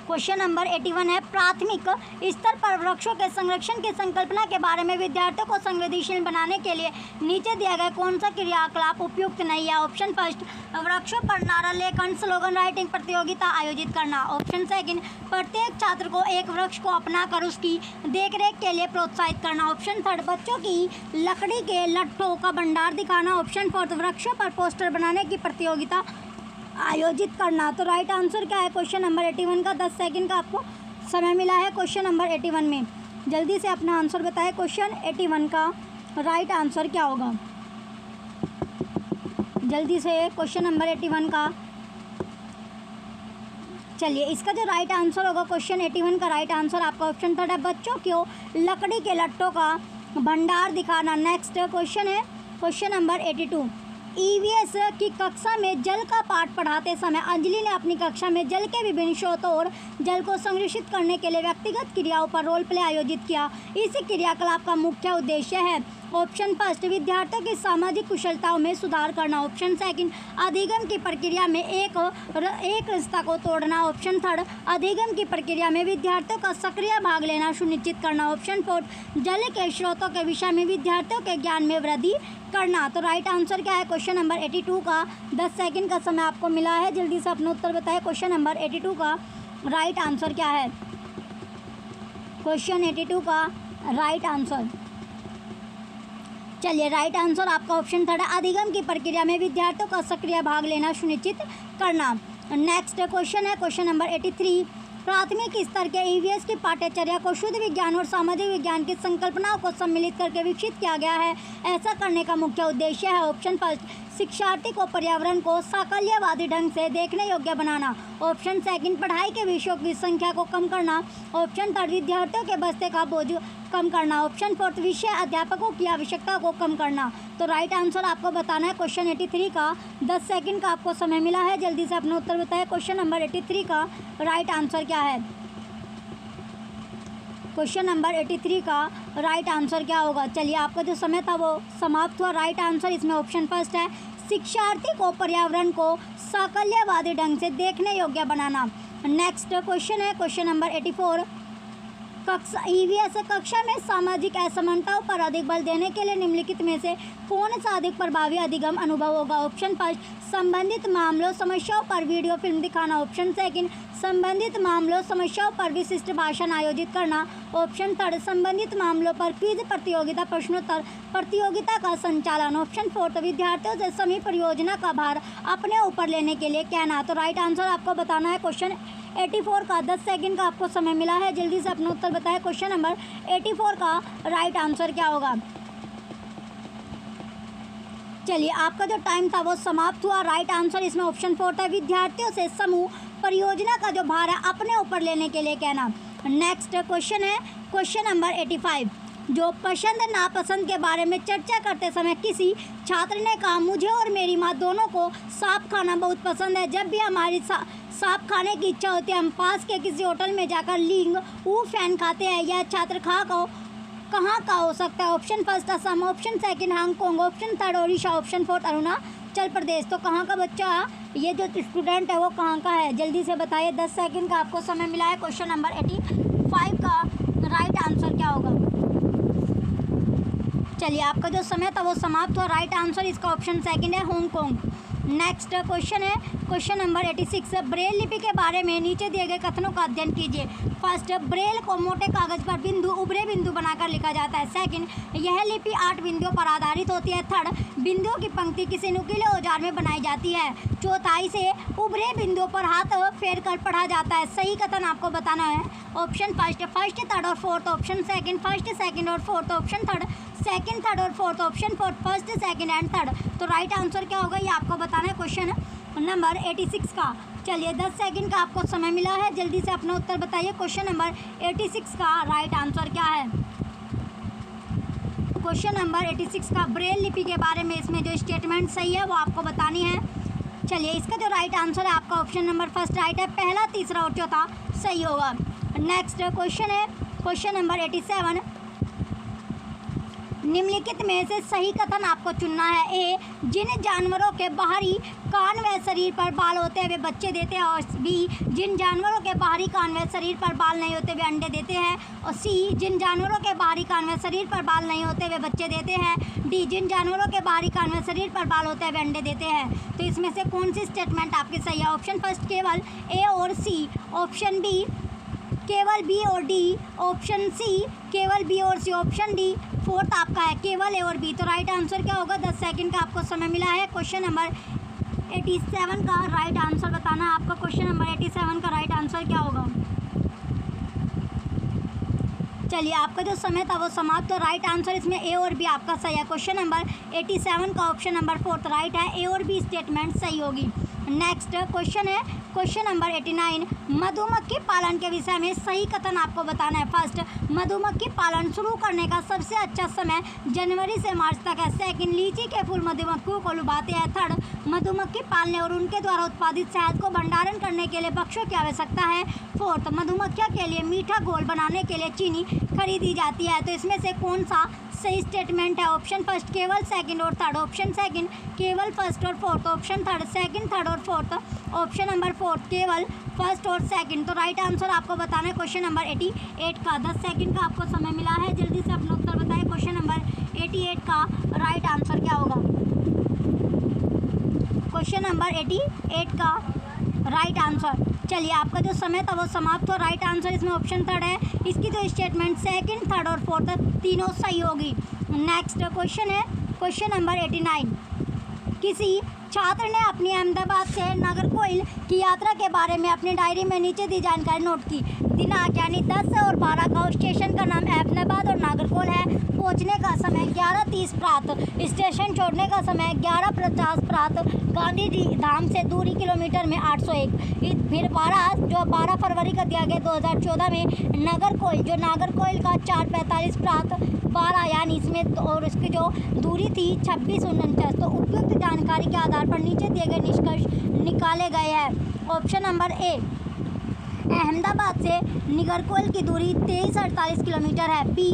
क्वेश्चन नंबर 81 है। प्राथमिक स्तर पर वृक्षों के संरक्षण की संकल्पना के बारे में विद्यार्थियों को संवेदनशील बनाने के लिए नीचे दिया गया कौन सा क्रियाकलाप उपयुक्त नहीं है? ऑप्शन फर्स्ट, वृक्षों पर नारा लेखन स्लोगन राइटिंग प्रतियोगिता आयोजित करना। ऑप्शन सेकंड, प्रत्येक छात्र को एक वृक्ष को अपनाकर उसकी देखरेख के लिए प्रोत्साहित करना। ऑप्शन थर्ड, बच्चों की लकड़ी के लट्ठों का भंडार दिखाना। ऑप्शन फोर्थ, वृक्षों पर पोस्टर बनाने की प्रतियोगिता आयोजित करना। तो राइट आंसर क्या है क्वेश्चन नंबर 81 का? 10 सेकंड का आपको समय मिला है क्वेश्चन नंबर 81 में। जल्दी से अपना आंसर बताएं। क्वेश्चन 81 का राइट आंसर क्या होगा? जल्दी से क्वेश्चन नंबर 81 का। चलिए इसका जो राइट आंसर होगा क्वेश्चन 81 का राइट आंसर आपका ऑप्शन थर्ड है। बच्चों को लकड़ी के लट्टों का भंडार दिखाना। नेक्स्ट क्वेश्चन है क्वेश्चन नंबर 82। ईवीएस की कक्षा में जल का पाठ पढ़ाते समय अंजलि ने अपनी कक्षा में जल के विभिन्न स्रोतों और जल को संरक्षित करने के लिए व्यक्तिगत क्रियाओं पर रोल प्ले आयोजित किया। इस क्रियाकलाप का मुख्य उद्देश्य है ऑप्शन फर्स्ट विद्यार्थियों की सामाजिक कुशलताओं में सुधार करना, ऑप्शन सेकंड अधिगम की प्रक्रिया में एक रिश्ता को तोड़ना, ऑप्शन थर्ड अधिगम की प्रक्रिया में विद्यार्थियों का सक्रिय भाग लेना सुनिश्चित करना, ऑप्शन फोर्थ जल के स्रोतों के विषय में विद्यार्थियों के ज्ञान में वृद्धि करना। तो राइट आंसर क्या है क्वेश्चन नंबर 82 का 10 सेकंड का समय आपको मिला है, जल्दी से अपना उत्तर बताएं। क्वेश्चन नंबर 82 का राइट आंसर क्या है? क्वेश्चन 82 का राइट आंसर, चलिए राइट आंसर आपका ऑप्शन थर्ड है, अधिगम की प्रक्रिया में विद्यार्थियों का सक्रिय भाग लेना सुनिश्चित करना। नेक्स्ट क्वेश्चन है क्वेश्चन नंबर 83। प्राथमिक स्तर के ईवीएस की पाठ्यचर्या को शुद्ध विज्ञान और सामाजिक विज्ञान की संकल्पनाओं को सम्मिलित करके विकसित किया गया है। ऐसा करने का मुख्य उद्देश्य है ऑप्शन फर्स्ट शिक्षार्थी को पर्यावरण को साकल्यवादी ढंग से देखने योग्य बनाना, ऑप्शन सेकंड पढ़ाई के विषयों की संख्या को कम करना, ऑप्शन थर्ड विद्यार्थियों के बस्ते का बोझ कम करना, ऑप्शन फोर्थ विषय अध्यापकों की आवश्यकता को कम करना। तो राइट आंसर आपको बताना है क्वेश्चन 83 का 10 सेकंड का आपको समय मिला है, जल्दी से अपना उत्तर बताएं। क्वेश्चन नंबर 83 का राइट आंसर क्या है? क्वेश्चन नंबर 83 का राइट आंसर क्या होगा? चलिए आपका जो समय था वो समाप्त हुआ। राइट आंसर इसमें ऑप्शन फर्स्ट है शिक्षार्थी को पर्यावरण को साकल्यवादी ढंग से देखने योग्य बनाना। नेक्स्ट क्वेश्चन है क्वेश्चन नंबर 84। ईवीएस कक्षा में सामाजिक असमानताओं पर अधिक बल देने के लिए निम्नलिखित में से कौन सा अधिक प्रभावी अधिगम अनुभव होगा? ऑप्शन फर्स्ट संबंधित मामलों समस्याओं पर वीडियो फिल्म दिखाना, ऑप्शन सेकंड संबंधित मामलों समस्याओं पर विशिष्ट भाषण आयोजित करना, ऑप्शन थर्ड संबंधित मामलों पर क्विज प्रतियोगिता प्रश्नोत्तर प्रतियोगिता का संचालन, ऑप्शन फोर्थ विद्यार्थियों से सभी परियोजना का भार अपने ऊपर लेने के लिए कहना। तो राइट आंसर आपको बताना है क्वेश्चन 84 का 10 सेकंड का आपको समय मिला है, जल्दी से अपना उत्तर बताएं। क्वेश्चन नंबर 84 का राइट आंसर क्या होगा? चलिए आपका जो टाइम था वो समाप्त हुआ। राइट आंसर इसमें ऑप्शन फोर्थ है विद्यार्थियों से समूह परियोजना का जो भार है अपने ऊपर लेने के लिए कहना। नेक्स्ट क्वेश्चन है क्वेश्चन नंबर 85। जो पसंद नापसंद के बारे में चर्चा करते समय किसी छात्र ने कहा मुझे और मेरी माँ दोनों को सांप खाना बहुत पसंद है। जब भी हमारी सांप खाने की इच्छा होती है हम पास के किसी होटल में जाकर लींग फैन खाते हैं। यह छात्र कहाँ का हो सकता है? Option first Assam, option second Hong Kong, option third Odisha, option fourth Arunachal Pradesh. तो कहाँ का बच्चा ये जो स्टूडेंट है वो कहाँ का है? जल्दी से बताइए। 10 सेकंड का आपको समय मिला है। क्वेश्चन नंबर 85 का राइट आंसर क्या होगा? चलिए आपका जो समय था वो समाप्त हुआ। राइट आंसर इसका ऑप्शन सेकंड है हांगकांग। नेक्स्ट क्वेश्चन है क्वेश्चन नंबर 86। ब्रेल लिपि के बारे में नीचे दिए गए कथनों का अध्ययन कीजिए। फर्स्ट ब्रेल को मोटे कागज पर बिंदु उभरे बिंदु बनाकर लिखा जाता है। सेकंड यह लिपि 8 बिंदुओं पर आधारित होती है। थर्ड बिंदुओं की पंक्ति किसी नुकीले औजार में बनाई जाती है। चौथा इसे उभरे बिंदुओं पर हाथ फेर कर पढ़ा जाता है। सही कथन आपको बताना है। ऑप्शन फर्स्ट थर्ड और fourth, option second first second और fourth, option third second third और fourth, option fourth first second and third. तो राइट आंसर क्या होगा ये आपको बताना है क्वेश्चन नंबर 86 का। चलिए 10 सेकंड का आपको समय मिला है, जल्दी से अपना उत्तर बताइए। क्वेश्चन नंबर 86 का राइट आंसर क्या है? क्वेश्चन नंबर 86 का ब्रेल लिपि के बारे में इसमें जो स्टेटमेंट सही है वो आपको बतानी है। चलिए इसका जो राइट आंसर है आपका ऑप्शन नंबर फर्स्ट राइट है। पहला, तीसरा और चौथा सही होगा। नेक्स्ट क्वेश्चन है क्वेश्चन नंबर 87। निम्नलिखित में से सही कथन आपको चुनना है। ए जिन जानवरों के बाहरी कान व शरीर पर बाल होते हैं वे बच्चे देते हैं, और बी जिन जानवरों के बाहरी कान व शरीर पर बाल नहीं होते वे अंडे देते हैं, और सी जिन जानवरों के बाहरी कान व शरीर पर बाल नहीं होते वे बच्चे देते हैं, डी जिन जानवरों के बाहरी कान व शरीर पर बाल होते हैं वे अंडे देते हैं। तो इसमें से कौन सी स्टेटमेंट आपकी सही है? ऑप्शन फर्स्ट केवल ए और सी, ऑप्शन बी केवल बी और डी, ऑप्शन सी केवल बी और सी, ऑप्शन डी फोर्थ आपका है केवल ए और बी। तो राइट आंसर क्या होगा? 10 सेकंड का आपको समय मिला है। क्वेश्चन नंबर 87 का राइट आंसर बताना है आपका। क्वेश्चन नंबर 87 का राइट आंसर क्या होगा? चलिए आपका जो समय था वो समाप्त। तो राइट आंसर इसमें ए और बी आपका सही है। क्वेश्चन नंबर 87 का ऑप्शन नंबर फोर्थ राइट है, ए और बी स्टेटमेंट सही होगी। नेक्स्ट क्वेश्चन है क्वेश्चन नंबर 89, मधुमक्खी पालन के विषय में सही कथन आपको बताना है। फर्स्ट, मधुमक्खी पालन शुरू करने का सबसे अच्छा समय जनवरी से मार्च तक है। सेकंड, लीची के फूल मधुमक्खियों को लुभाते हैं। थर्ड, मधुमक्खी पालने और उनके द्वारा उत्पादित शहद को भंडारण करने के लिए पक्षियों की आवश्यकता है। फोर्थ, मधुमक्खियों के लिए मीठा घोल बनाने के लिए चीनी खरीदी जाती है। तो इसमें से कौन सा सही स्टेटमेंट है? ऑप्शन फर्स्ट केवल सेकंड और थर्ड, ऑप्शन सेकंड केवल फर्स्ट और fourth, option third second third और फोर्थ, ऑप्शन नंबर फोर्थ केवल फर्स्ट और सेकंड। तो राइट आंसर आपको बताना है क्वेश्चन नंबर 88 का। 10 सेकंड का आपको समय मिला है, जल्दी से अपना उत्तर बताएं। क्वेश्चन नंबर 88 का राइट आंसर क्या होगा? क्वेश्चन नंबर 88 का राइट आंसर, चलिए आपका जो समय था वो समाप्त हो। राइट आंसर इसमें ऑप्शन थर्ड है। इसकी जो स्टेटमेंट सेकंड थर्ड और फोर्थ तीनों सही होगी। नेक्स्ट क्वेश्चन है क्वेश्चन नंबर 89, किसी छात्र ने अपनी अहमदाबाद से नागरकोइल की यात्रा के बारे में अपनी डायरी में नीचे दी जानकारी नोट की। दिनांक यानी 10 और 12 का स्टेशन का नाम अहमदाबाद और नागरकोइल है। पहुंचने का समय 11:30 प्रात, स्टेशन छोड़ने का समय 11:50 प्रात, गांधी जी धाम से दूरी किलोमीटर में 801। फिर 12 फरवरी का दिया गया 2014 में नागरकोइल, जो नागरकोइल का 4:45 प्रात 12 यानी इसमें और इसकी जो दूरी थी 2649। तो उपयुक्त जानकारी के आधार पर नीचे दिए गए निष्कर्ष निकाले गए हैं। ऑप्शन नंबर ए, अहमदाबाद से नागरकोइल की दूरी 2348 किलोमीटर है। बी,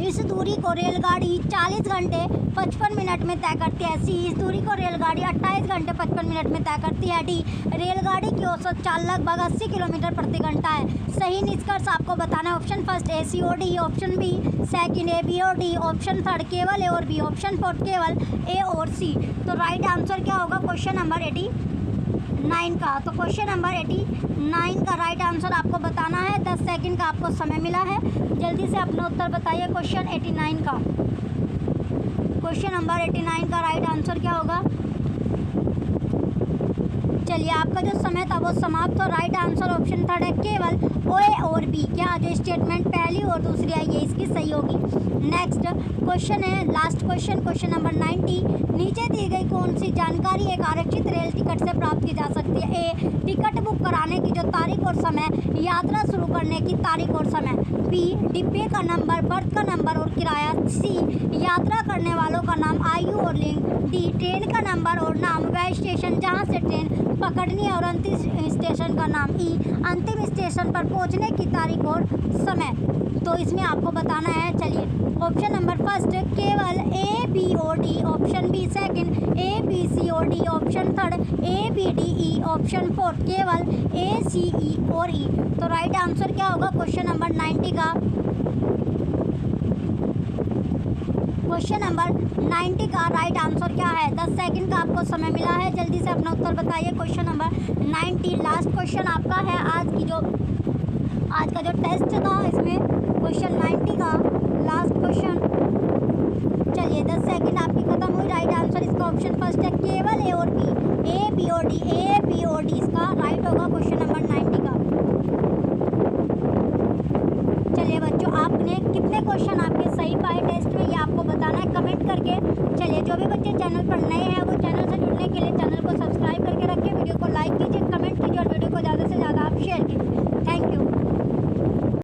इस दूरी को रेलगाड़ी 40 घंटे 55 मिनट में तय करती है। सी, इस दूरी को रेलगाड़ी 28 घंटे 55 मिनट में तय करती है। डी, रेलगाड़ी की औसत चाल लगभग 80 किलोमीटर प्रति घंटा है। सही निष्कर्ष आपको बताना है। ऑप्शन फर्स्ट ए सी और D, option B second A B और डी, ऑप्शन थर्ड केवल ए और बी, ऑप्शन फोर्थ केवल ए और सी। तो राइट आंसर क्या होगा क्वेश्चन नंबर 89 का? तो क्वेश्चन नंबर 89 का राइट आंसर आपको बताना है। 10 सेकंड का आपको समय मिला है, जल्दी से अपना उत्तर बताइए। क्वेश्चन 89 का, क्वेश्चन नंबर 89 का राइट आंसर क्या होगा? चलिए आपका जो समय था वो समाप्त हो। राइट आंसर ऑप्शन थर्ड है केवल ए और बी। क्या जो स्टेटमेंट पहली और दूसरी आई है इसकी सही होगी। नेक्स्ट क्वेश्चन है लास्ट क्वेश्चन, क्वेश्चन नंबर 90, नीचे दी गई कौन सी जानकारी एक आरक्षित रेल टिकट से प्राप्त की जा सकती है? ए, टिकट बुक कराने की जो तारीख और समय, यात्रा शुरू करने की तारीख और समय। बी, डिब्बे का नंबर, बर्थ का नंबर और किराया। सी, यात्रा करने वालों का नाम, आयु और लिंग। डी, ट्रेन का नंबर और नाम, वह स्टेशन जहाँ से ट्रेन पकड़नी है और अंतिम स्टेशन का नाम। ई, अंतिम स्टेशन पर पहुंचने की तारीख और समय। तो इसमें आपको बताना है। चलिए ऑप्शन नंबर फर्स्ट केवल ए बी और D, option B second A B C और D, option third A B D E, option fourth केवल ए सी ई और ई। तो राइट आंसर क्या होगा क्वेश्चन नंबर 90 का? क्वेश्चन नंबर 90 का राइट आंसर क्या है? 10 सेकंड का आपको समय मिला है, जल्दी से अपना उत्तर बताइए। क्वेश्चन नंबर 90 लास्ट क्वेश्चन आपका है आज का जो टेस्ट था इसमें क्वेश्चन 90 का लास्ट क्वेश्चन। चलिए 10 सेकंड आपकी खत्म हुई। राइट आंसर इसका ऑप्शन फर्स्ट है केवल ए और बी, ए बी और डी, ए बी और डी इसका राइट होगा क्वेश्चन नंबर 90 का। चलिए बच्चों, आपने कितने क्वेश्चन आपके सही पाए टेस्ट में ये आपको बताना है कमेंट करके। चलिए जो भी बच्चे चैनल पर नए हैं वो चैनल से जुड़ने के लिए चैनल को सब्सक्राइब करके रखें, वीडियो को लाइक कीजिए, कमेंट कीजिए और वीडियो को ज़्यादा से ज़्यादा आप शेयर कीजिए।